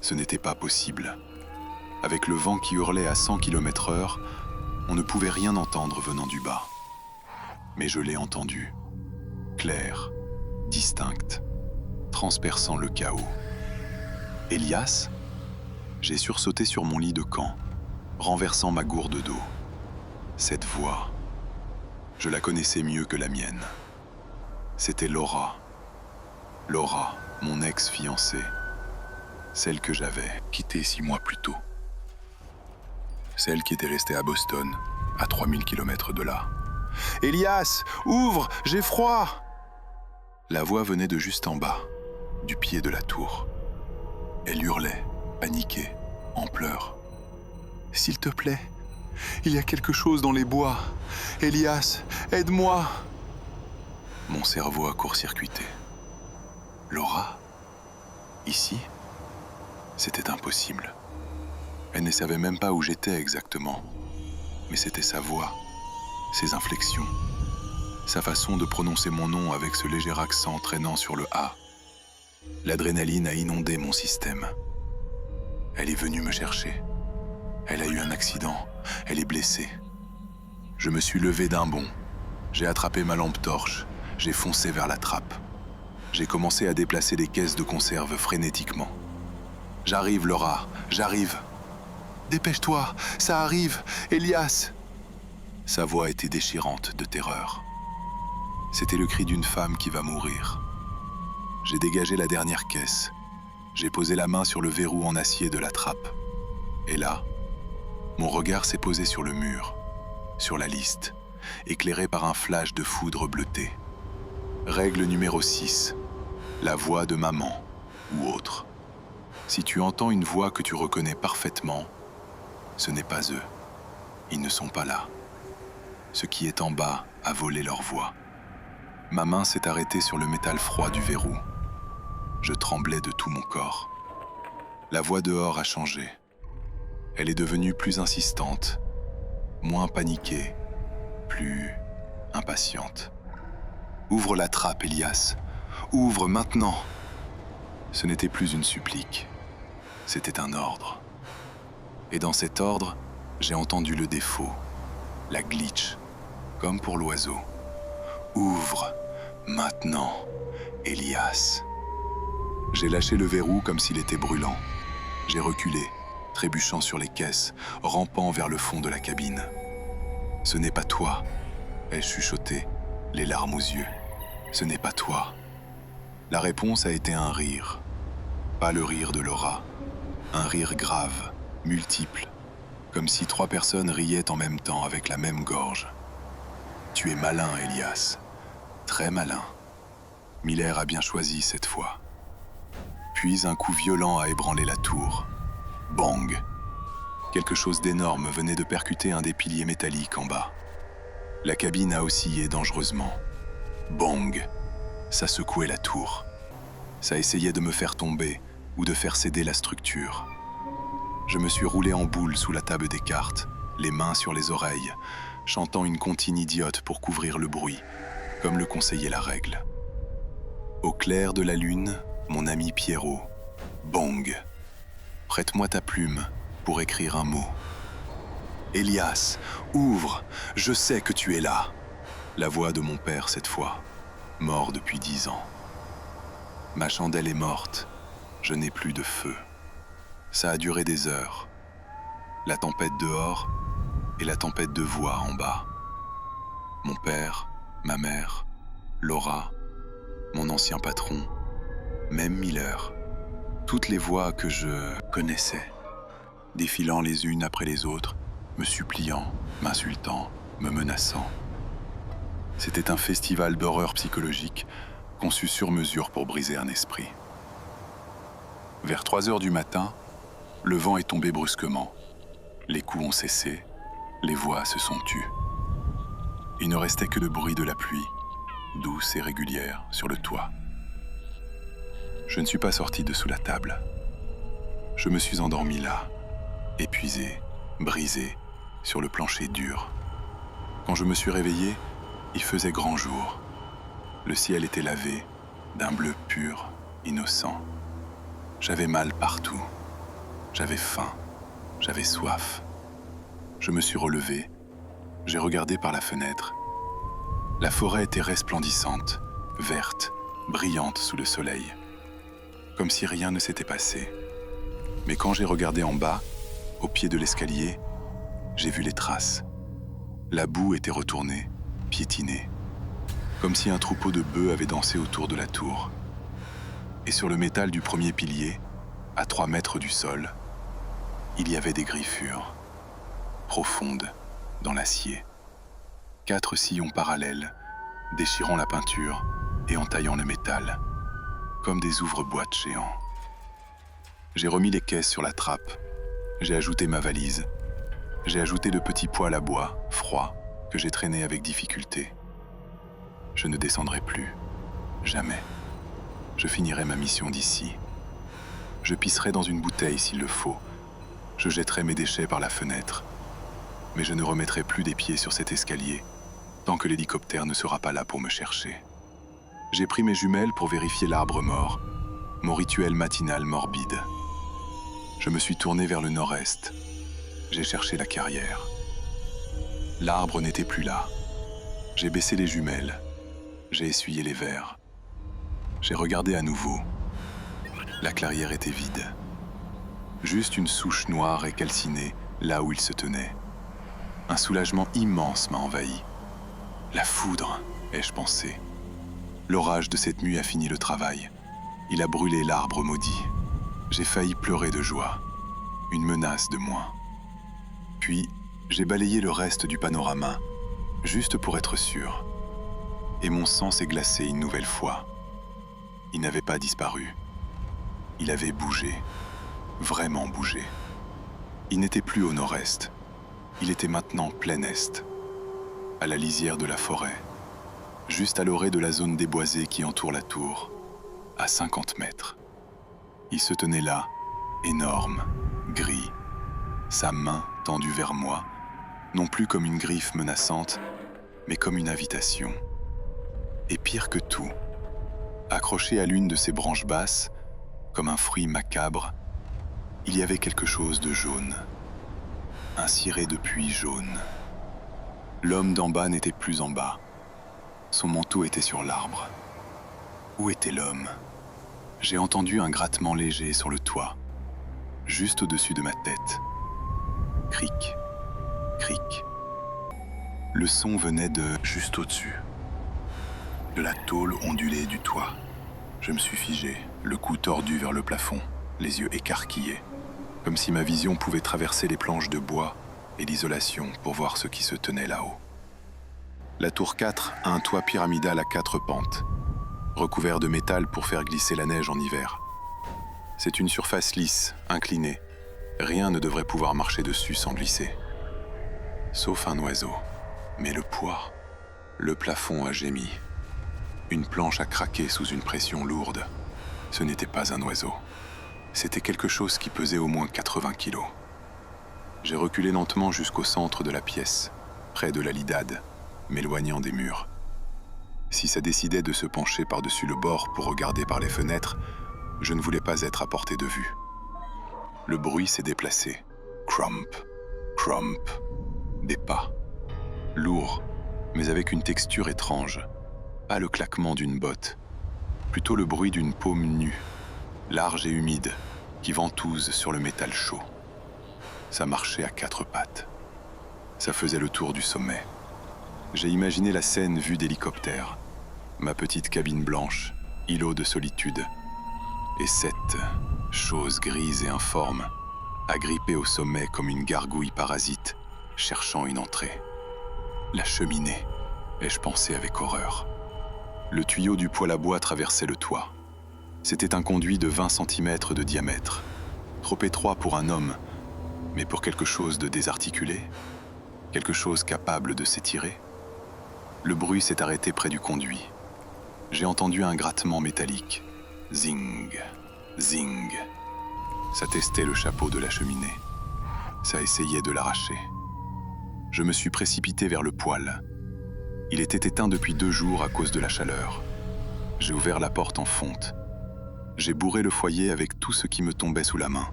A: Ce n'était pas possible. Avec le vent qui hurlait à 100 km/h, on ne pouvait rien entendre venant du bas. Mais je l'ai entendu, claire, distincte, transperçant le chaos. Elias ? J'ai sursauté sur mon lit de camp, renversant ma gourde d'eau. Cette voix, je la connaissais mieux que la mienne. C'était Laura. Laura, mon ex-fiancée. Celle que j'avais quittée 6 mois plus tôt. Celle qui était restée à Boston, à 3000 km de là. « Elias, ouvre, j'ai froid !» La voix venait de juste en bas, du pied de la tour. Elle hurlait, paniquée, en pleurs. « S'il te plaît, il y a quelque chose dans les bois. Elias, aide-moi !» Mon cerveau a court-circuité. Laura ? Ici ? C'était impossible. Elle ne savait même pas où j'étais exactement. Mais c'était sa voix, ses inflexions, sa façon de prononcer mon nom avec ce léger accent traînant sur le A. L'adrénaline a inondé mon système. Elle est venue me chercher. Elle a eu un accident. Elle est blessée. Je me suis levé d'un bond. J'ai attrapé ma lampe torche. J'ai foncé vers la trappe. J'ai commencé à déplacer les caisses de conserve frénétiquement. « J'arrive, Laura, j'arrive !»« Dépêche-toi, ça arrive, Elias !» Sa voix était déchirante de terreur. C'était le cri d'une femme qui va mourir. J'ai dégagé la dernière caisse. J'ai posé la main sur le verrou en acier de la trappe. Et là, mon regard s'est posé sur le mur, sur la liste, éclairé par un flash de foudre bleutée. Règle numéro 6. La voix de maman ou autre. Si tu entends une voix que tu reconnais parfaitement, ce n'est pas eux. Ils ne sont pas là. Ce qui est en bas a volé leur voix. Ma main s'est arrêtée sur le métal froid du verrou. Je tremblais de tout mon corps. La voix dehors a changé. Elle est devenue plus insistante, moins paniquée, plus impatiente. « Ouvre la trappe, Elias. ouvre maintenant !» Ce n'était plus une supplique, c'était un ordre. Et dans cet ordre, j'ai entendu le défaut, la glitch, comme pour l'oiseau. « Ouvre maintenant, Elias !» J'ai lâché le verrou comme s'il était brûlant. J'ai reculé, trébuchant sur les caisses, rampant vers le fond de la cabine. « Ce n'est pas toi !» ai-je chuchoté, les larmes aux yeux. « Ce n'est pas toi !» La réponse a été un rire. Pas le rire de Laura. Un rire grave, multiple, comme si 3 personnes riaient en même temps avec la même gorge. « Tu es malin, Elias. Très malin. » Miller a bien choisi cette fois. Puis un coup violent a ébranlé la tour. Bang! Quelque chose d'énorme venait de percuter un des piliers métalliques en bas. La cabine a oscillé dangereusement. Bang! Ça secouait la tour. Ça essayait de me faire tomber ou de faire céder la structure. Je me suis roulé en boule sous la table des cartes, les mains sur les oreilles, chantant une comptine idiote pour couvrir le bruit, comme le conseillait la règle. Au clair de la lune, mon ami Pierrot. Bang! Prête-moi ta plume pour écrire un mot. Elias, ouvre, je sais que tu es là. La voix de mon père cette fois, mort depuis 10 ans. Ma chandelle est morte, je n'ai plus de feu. Ça a duré des heures. La tempête dehors et la tempête de voix en bas. Mon père, ma mère, Laura, mon ancien patron, même Miller. Toutes les voix que je connaissais, défilant les unes après les autres, me suppliant, m'insultant, me menaçant. C'était un festival d'horreur psychologique conçu sur mesure pour briser un esprit. Vers 3 heures du matin, le vent est tombé brusquement. Les coups ont cessé, les voix se sont tues. Il ne restait que le bruit de la pluie, douce et régulière, sur le toit. Je ne suis pas sorti de sous la table. Je me suis endormi là, épuisé, brisé, sur le plancher dur. Quand je me suis réveillé, il faisait grand jour. Le ciel était lavé, d'un bleu pur, innocent. J'avais mal partout. J'avais faim, j'avais soif. Je me suis relevé, j'ai regardé par la fenêtre. La forêt était resplendissante, verte, brillante sous le soleil. Comme si rien ne s'était passé. Mais quand j'ai regardé en bas, au pied de l'escalier, j'ai vu les traces. La boue était retournée, piétinée. Comme si un troupeau de bœufs avait dansé autour de la tour. Et sur le métal du premier pilier, à 3 mètres du sol, il y avait des griffures, profondes, dans l'acier. 4 sillons parallèles, déchirant la peinture et entaillant le métal, comme des ouvre-boîtes géants. J'ai remis les caisses sur la trappe, j'ai ajouté ma valise, j'ai ajouté le petit poêle à bois, froid, que j'ai traîné avec difficulté. Je ne descendrai plus, jamais. Je finirai ma mission d'ici. Je pisserai dans une bouteille s'il le faut. Je jetterai mes déchets par la fenêtre. Mais je ne remettrai plus des pieds sur cet escalier tant que l'hélicoptère ne sera pas là pour me chercher. J'ai pris mes jumelles pour vérifier l'arbre mort, mon rituel matinal morbide. Je me suis tourné vers le nord-est. J'ai cherché la carrière. L'arbre n'était plus là. J'ai baissé les jumelles. J'ai essuyé les verres. J'ai regardé à nouveau. La clairière était vide. Juste une souche noire et calcinée là où il se tenait. Un soulagement immense m'a envahi. La foudre, ai-je pensé. L'orage de cette nuit a fini le travail. Il a brûlé l'arbre maudit. J'ai failli pleurer de joie. Une menace de moins. Puis, j'ai balayé le reste du panorama, juste pour être sûr. Et mon sang s'est glacé une nouvelle fois. Il n'avait pas disparu. Il avait bougé. Vraiment bougé. Il n'était plus au nord-est. Il était maintenant plein est, à la lisière de la forêt, juste à l'orée de la zone déboisée qui entoure la tour, à 50 mètres. Il se tenait là, énorme, gris, sa main tendue vers moi, non plus comme une griffe menaçante, mais comme une invitation. Et pire que tout, Accroché à l'une de ses branches basses, comme un fruit macabre, il y avait quelque chose de jaune. Un ciré de pluie jaune. L'homme d'en bas n'était plus en bas. Son manteau était sur l'arbre. Où était l'homme? J'ai entendu un grattement léger sur le toit, juste au-dessus de ma tête. Cric, cric. Le son venait de juste au-dessus, de la tôle ondulée du toit. Je me suis figé, le cou tordu vers le plafond, les yeux écarquillés, comme si ma vision pouvait traverser les planches de bois et l'isolation pour voir ce qui se tenait là-haut. La tour 4 a un toit pyramidal à 4 pentes, recouvert de métal pour faire glisser la neige en hiver. C'est une surface lisse, inclinée. Rien ne devrait pouvoir marcher dessus sans glisser. Sauf un oiseau. Mais le poids, le plafond a gémi. Une planche a craqué sous une pression lourde. Ce n'était pas un oiseau. C'était quelque chose qui pesait au moins 80 kilos. J'ai reculé lentement jusqu'au centre de la pièce, près de la lidade, m'éloignant des murs. Si ça décidait de se pencher par-dessus le bord pour regarder par les fenêtres, je ne voulais pas être à portée de vue. Le bruit s'est déplacé. Crump, crump. Des pas. Lourds, mais avec une texture étrange. Pas le claquement d'une botte, plutôt le bruit d'une paume nue, large et humide, qui ventouse sur le métal chaud. Ça marchait à 4 pattes. Ça faisait le tour du sommet. J'ai imaginé la scène vue d'hélicoptère. Ma petite cabine blanche, îlot de solitude. Et cette chose grise et informe, agrippée au sommet comme une gargouille parasite, cherchant une entrée. La cheminée, ai-je pensé avec horreur. Le tuyau du poêle à bois traversait le toit. C'était un conduit de 20 cm de diamètre. Trop étroit pour un homme, mais pour quelque chose de désarticulé, quelque chose capable de s'étirer. Le bruit s'est arrêté près du conduit. J'ai entendu un grattement métallique. Zing, zing. Ça testait le chapeau de la cheminée. Ça essayait de l'arracher. Je me suis précipité vers le poêle. Il était éteint depuis 2 jours à cause de la chaleur. J'ai ouvert la porte en fonte. J'ai bourré le foyer avec tout ce qui me tombait sous la main.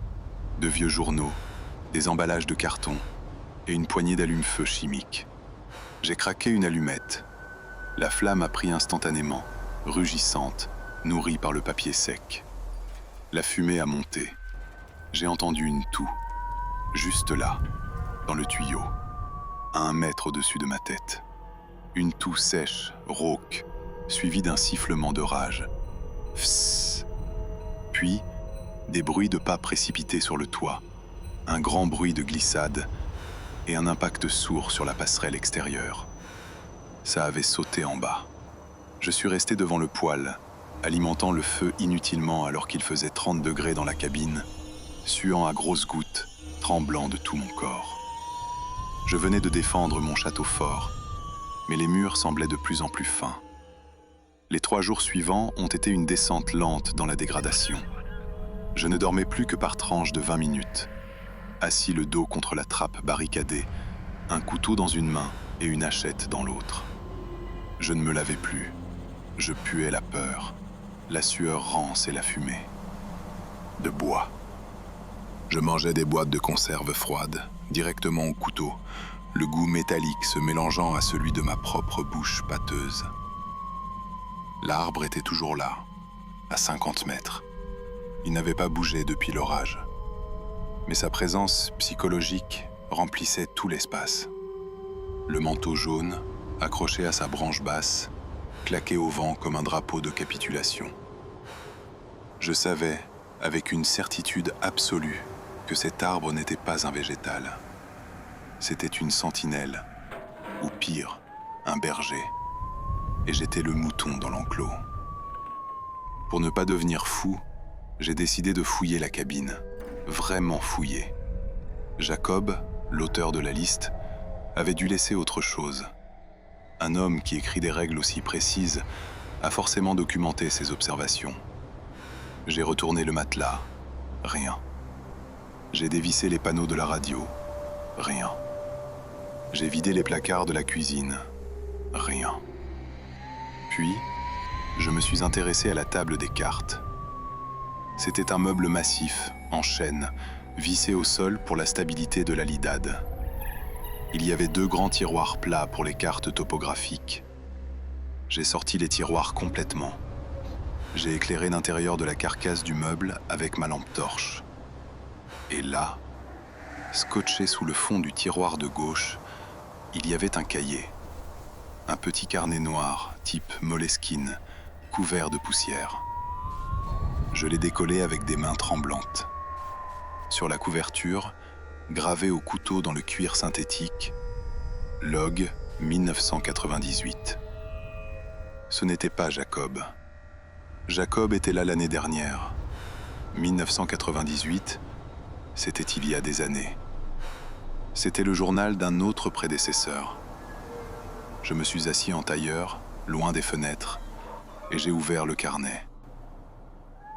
A: De vieux journaux, des emballages de carton et une poignée d'allume-feu chimiques. J'ai craqué une allumette. La flamme a pris instantanément, rugissante, nourrie par le papier sec. La fumée a monté. J'ai entendu une toux, juste là, dans le tuyau, à 1 mètre au-dessus de ma tête. Une toux sèche, rauque, suivie d'un sifflement de rage. Fsss. Puis, des bruits de pas précipités sur le toit, un grand bruit de glissade et un impact sourd sur la passerelle extérieure. Ça avait sauté en bas. Je suis resté devant le poêle, alimentant le feu inutilement alors qu'il faisait 30 degrés dans la cabine, suant à grosses gouttes, tremblant de tout mon corps. Je venais de défendre mon château fort, mais les murs semblaient de plus en plus fins. Les 3 jours suivants ont été une descente lente dans la dégradation. Je ne dormais plus que par tranches de 20 minutes, assis le dos contre la trappe barricadée, un couteau dans une main et une hachette dans l'autre. Je ne me lavais plus. Je puais la peur, la sueur rance et la fumée. De bois. Je mangeais des boîtes de conserve froides, directement au couteau, le goût métallique se mélangeant à celui de ma propre bouche pâteuse. L'arbre était toujours là, à 50 mètres. Il n'avait pas bougé depuis l'orage. Mais sa présence psychologique remplissait tout l'espace. Le manteau jaune, accroché à sa branche basse, claquait au vent comme un drapeau de capitulation. Je savais, avec une certitude absolue, que cet arbre n'était pas un végétal. C'était une sentinelle, ou pire, un berger, et j'étais le mouton dans l'enclos. Pour ne pas devenir fou, j'ai décidé de fouiller la cabine, vraiment fouiller. Jacob, l'auteur de la liste, avait dû laisser autre chose. Un homme qui écrit des règles aussi précises a forcément documenté ses observations. J'ai retourné le matelas, rien. J'ai dévissé les panneaux de la radio, rien. J'ai vidé les placards de la cuisine, rien. Puis, je me suis intéressé à la table des cartes. C'était un meuble massif, en chêne, vissé au sol pour la stabilité de la lidade. Il y avait 2 grands tiroirs plats pour les cartes topographiques. J'ai sorti les tiroirs complètement. J'ai éclairé l'intérieur de la carcasse du meuble avec ma lampe torche. Et là, scotché sous le fond du tiroir de gauche, il y avait un cahier. Un petit carnet noir, type Moleskine, couvert de poussière. Je l'ai décollé avec des mains tremblantes. Sur la couverture, gravé au couteau dans le cuir synthétique, Log 1998. Ce n'était pas Jacob. Jacob était là l'année dernière. 1998, c'était il y a des années. C'était le journal d'un autre prédécesseur. Je me suis assis en tailleur, loin des fenêtres, et j'ai ouvert le carnet.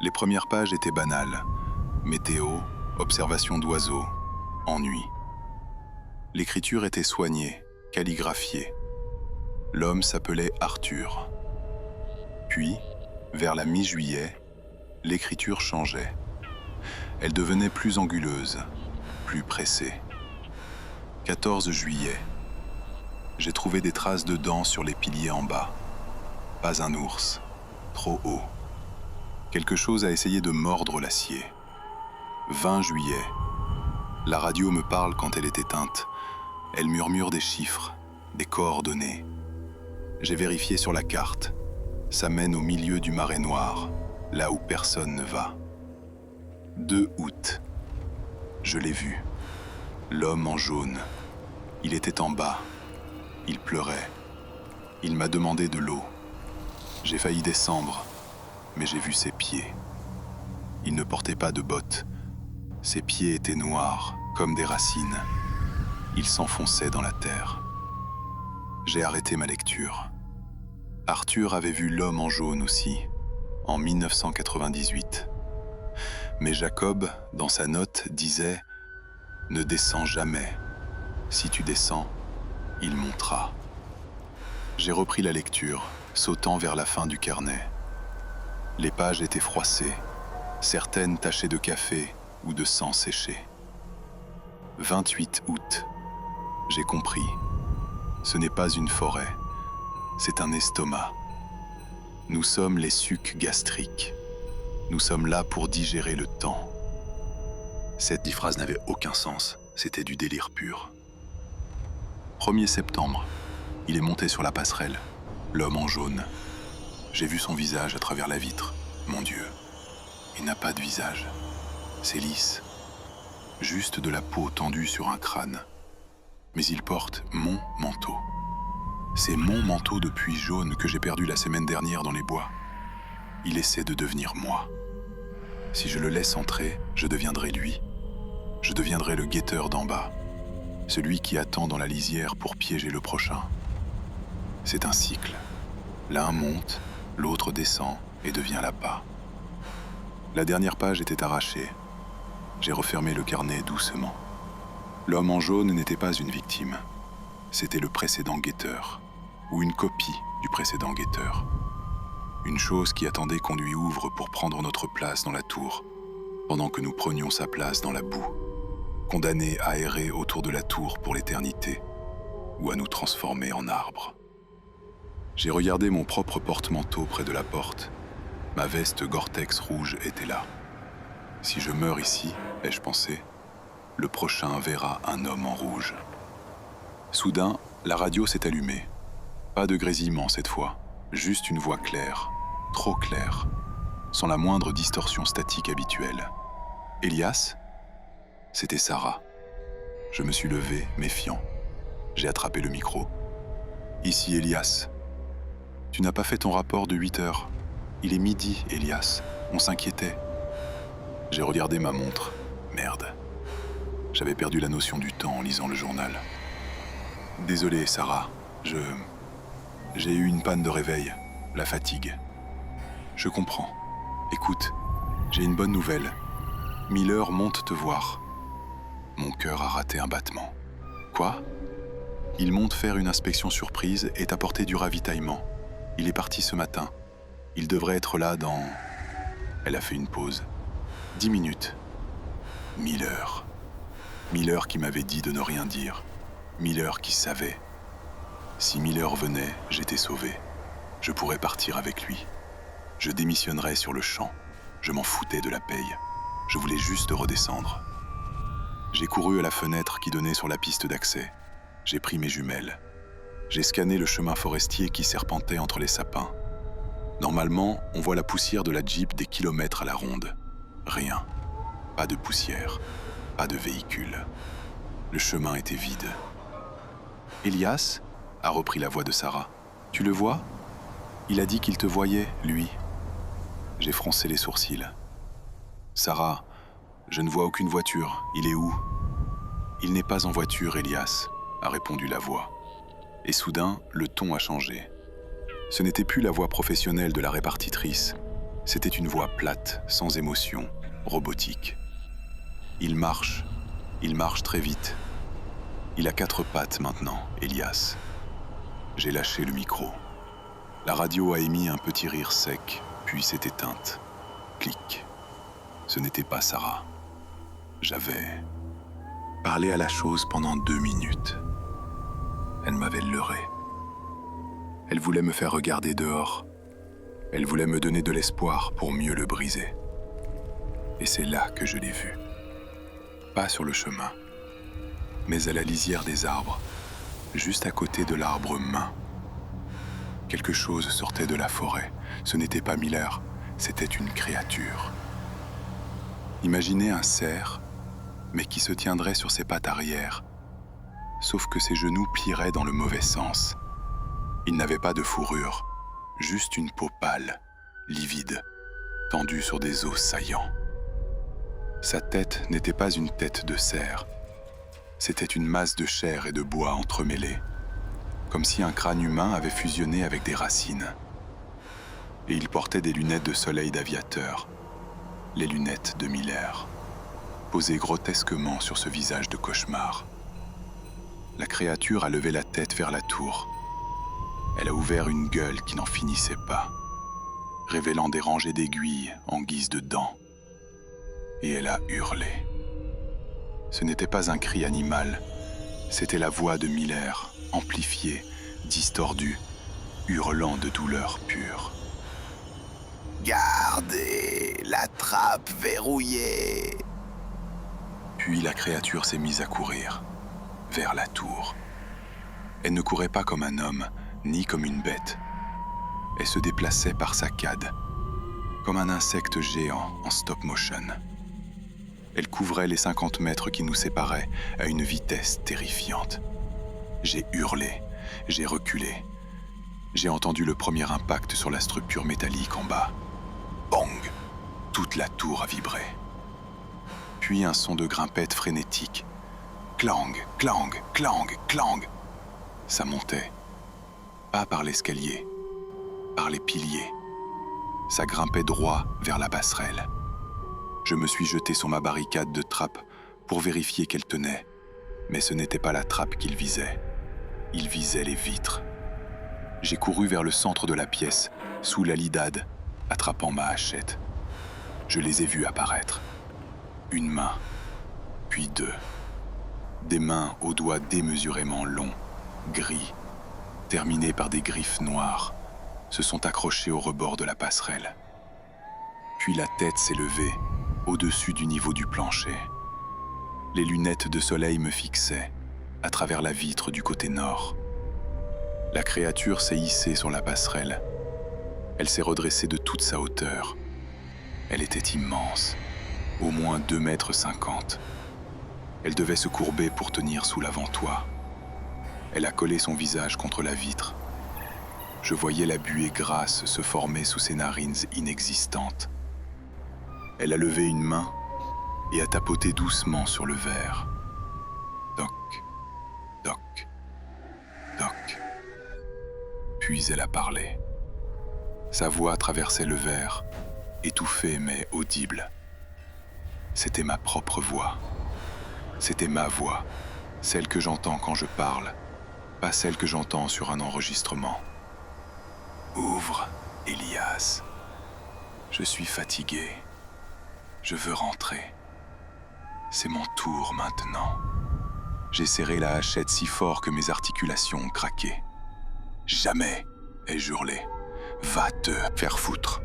A: Les premières pages étaient banales. Météo, observation d'oiseaux, ennui. L'écriture était soignée, calligraphiée. L'homme s'appelait Arthur. Puis, vers la mi-juillet, l'écriture changeait. Elle devenait plus anguleuse, plus pressée. 14 juillet. J'ai trouvé des traces de dents sur les piliers en bas. Pas un ours, trop haut. Quelque chose a essayé de mordre l'acier. 20 juillet. La radio me parle quand elle est éteinte. Elle murmure des chiffres, des coordonnées. J'ai vérifié sur la carte. Ça mène au milieu du marais noir, là où personne ne va. 2 août. Je l'ai vu. L'homme en jaune. Il était en bas. Il pleurait. Il m'a demandé de l'eau. J'ai failli descendre, mais j'ai vu ses pieds. Il ne portait pas de bottes. Ses pieds étaient noirs, comme des racines. Il s'enfonçait dans la terre. J'ai arrêté ma lecture. Arthur avait vu l'homme en jaune aussi, en 1998. Mais Jacob, dans sa note, disait « Ne descends jamais. Si tu descends, il montera. » J'ai repris la lecture, sautant vers la fin du carnet. Les pages étaient froissées, certaines tachées de café ou de sang séché. 28 août. J'ai compris. Ce n'est pas une forêt, c'est un estomac. Nous sommes les sucs gastriques. Nous sommes là pour digérer le temps. Cette phrase n'avait aucun sens, c'était du délire pur. 1er septembre, il est monté sur la passerelle, l'homme en jaune. J'ai vu son visage à travers la vitre. Mon Dieu, il n'a pas de visage. C'est lisse. Juste de la peau tendue sur un crâne. Mais il porte mon manteau. C'est mon manteau de pluie jaune que j'ai perdu la semaine dernière dans les bois. Il essaie de devenir moi. Si je le laisse entrer, je deviendrai lui. Je deviendrai le guetteur d'en bas. Celui qui attend dans la lisière pour piéger le prochain. C'est un cycle. L'un monte, l'autre descend et devient l'appât. La dernière page était arrachée. J'ai refermé le carnet doucement. L'homme en jaune n'était pas une victime. C'était le précédent guetteur, ou une copie du précédent guetteur. Une chose qui attendait qu'on lui ouvre pour prendre notre place dans la tour, pendant que nous prenions sa place dans la boue, condamné à errer autour de la tour pour l'éternité, ou à nous transformer en arbres. J'ai regardé mon propre porte-manteau près de la porte. Ma veste Gore-Tex rouge était là. Si je meurs ici, ai-je pensé, le prochain verra un homme en rouge. Soudain, la radio s'est allumée. Pas de grésillement cette fois, juste une voix claire, trop claire, sans la moindre distorsion statique habituelle. « Elias ?» C'était Sarah. Je me suis levé, méfiant. J'ai attrapé le micro. « Ici Elias. Tu n'as pas fait ton rapport de 8 heures. Il est midi, Elias. On s'inquiétait. » J'ai regardé ma montre. Merde. J'avais perdu la notion du temps en lisant le journal. « Désolé, Sarah. J'ai eu une panne de réveil. La fatigue. » « Je comprends. Écoute, j'ai une bonne nouvelle. Miller monte te voir. » Mon cœur a raté un battement. « Quoi ? » « Il monte faire une inspection surprise et t'apporter du ravitaillement. Il est parti ce matin. Il devrait être là dans... Elle a fait une pause. 10 minutes. 1000 heures. 1000 heures qui m'avaient dit de ne rien dire. 1000 heures qui savaient. Si 1000 heures venaient, j'étais sauvé. Je pourrais partir avec lui. Je démissionnerais sur le champ. Je m'en foutais de la paye. Je voulais juste redescendre. J'ai couru à la fenêtre qui donnait sur la piste d'accès. J'ai pris mes jumelles. J'ai scanné le chemin forestier qui serpentait entre les sapins. Normalement, on voit la poussière de la Jeep des kilomètres à la ronde. Rien. Pas de poussière. Pas de véhicule. Le chemin était vide. « Elias ?» a repris la voix de Sarah. « Tu le vois ? Il a dit qu'il te voyait, lui. » J'ai froncé les sourcils. « Sarah, je ne vois aucune voiture. Il est où ?»« Il n'est pas en voiture, Elias, » a répondu la voix. Et soudain, le ton a changé. Ce n'était plus la voix professionnelle de la répartitrice. C'était une voix plate, sans émotion, robotique. Il marche très vite. Il a 4 pattes maintenant, Elias. J'ai lâché le micro. La radio a émis un petit rire sec, puis s'est éteinte. Clic. Ce n'était pas Sarah. J'avais parlé à la chose pendant 2 minutes. Elle m'avait leurré. Elle voulait me faire regarder dehors. Elle voulait me donner de l'espoir pour mieux le briser. Et c'est là que je l'ai vue. Pas sur le chemin, mais à la lisière des arbres, juste à côté de l'arbre main. Quelque chose sortait de la forêt. Ce n'était pas Miller, c'était une créature. Imaginez un cerf, mais qui se tiendrait sur ses pattes arrière, sauf que ses genoux plieraient dans le mauvais sens. Il n'avait pas de fourrure, juste une peau pâle, livide, tendue sur des os saillants. Sa tête n'était pas une tête de cerf. C'était une masse de chair et de bois entremêlés, comme si un crâne humain avait fusionné avec des racines. Et il portait des lunettes de soleil d'aviateur, les lunettes de Miller, posées grotesquement sur ce visage de cauchemar. La créature a levé la tête vers la tour. Elle a ouvert une gueule qui n'en finissait pas, révélant des rangées d'aiguilles en guise de dents. Et elle a hurlé. Ce n'était pas un cri animal, c'était la voix de Miller, amplifiée, distordue, hurlant de douleur pure. « Gardez la trappe verrouillée !» Puis la créature s'est mise à courir, vers la tour. Elle ne courait pas comme un homme, ni comme une bête. Elle se déplaçait par saccades, comme un insecte géant en stop motion. Elle couvrait les 50 mètres qui nous séparaient à une vitesse terrifiante. J'ai hurlé, j'ai reculé. J'ai entendu le premier impact sur la structure métallique en bas. Bang! Toute la tour a vibré. Puis un son de grimpette frénétique. Clang, clang, clang, clang. Ça montait. Pas par l'escalier, par les piliers. Ça grimpait droit vers la passerelle. Je me suis jeté sur ma barricade de trappe pour vérifier qu'elle tenait. Mais ce n'était pas la trappe qu'il visait. Il visait les vitres. J'ai couru vers le centre de la pièce, sous la lidade, attrapant ma hachette. Je les ai vus apparaître. Une main, puis 2. Des mains aux doigts démesurément longs, gris, terminés par des griffes noires, se sont accrochés au rebord de la passerelle. Puis la tête s'est levée, au-dessus du niveau du plancher. Les lunettes de soleil me fixaient, à travers la vitre du côté nord. La créature s'est hissée sur la passerelle. Elle s'est redressée de toute sa hauteur. Elle était immense, au moins 2,50 mètres. Elle devait se courber pour tenir sous l'avant-toit. Elle a collé son visage contre la vitre. Je voyais la buée grasse se former sous ses narines inexistantes. Elle a levé une main et a tapoté doucement sur le verre. Toc, toc, toc. Puis elle a parlé. Sa voix traversait le verre, étouffée mais audible. C'était ma propre voix. C'était ma voix, celle que j'entends quand je parle, pas celle que j'entends sur un enregistrement. Ouvre Elias, je suis fatigué. Je veux rentrer. C'est mon tour maintenant. J'ai serré la hachette si fort que mes articulations ont craqué. Jamais, ai-je hurlé. Va te faire foutre.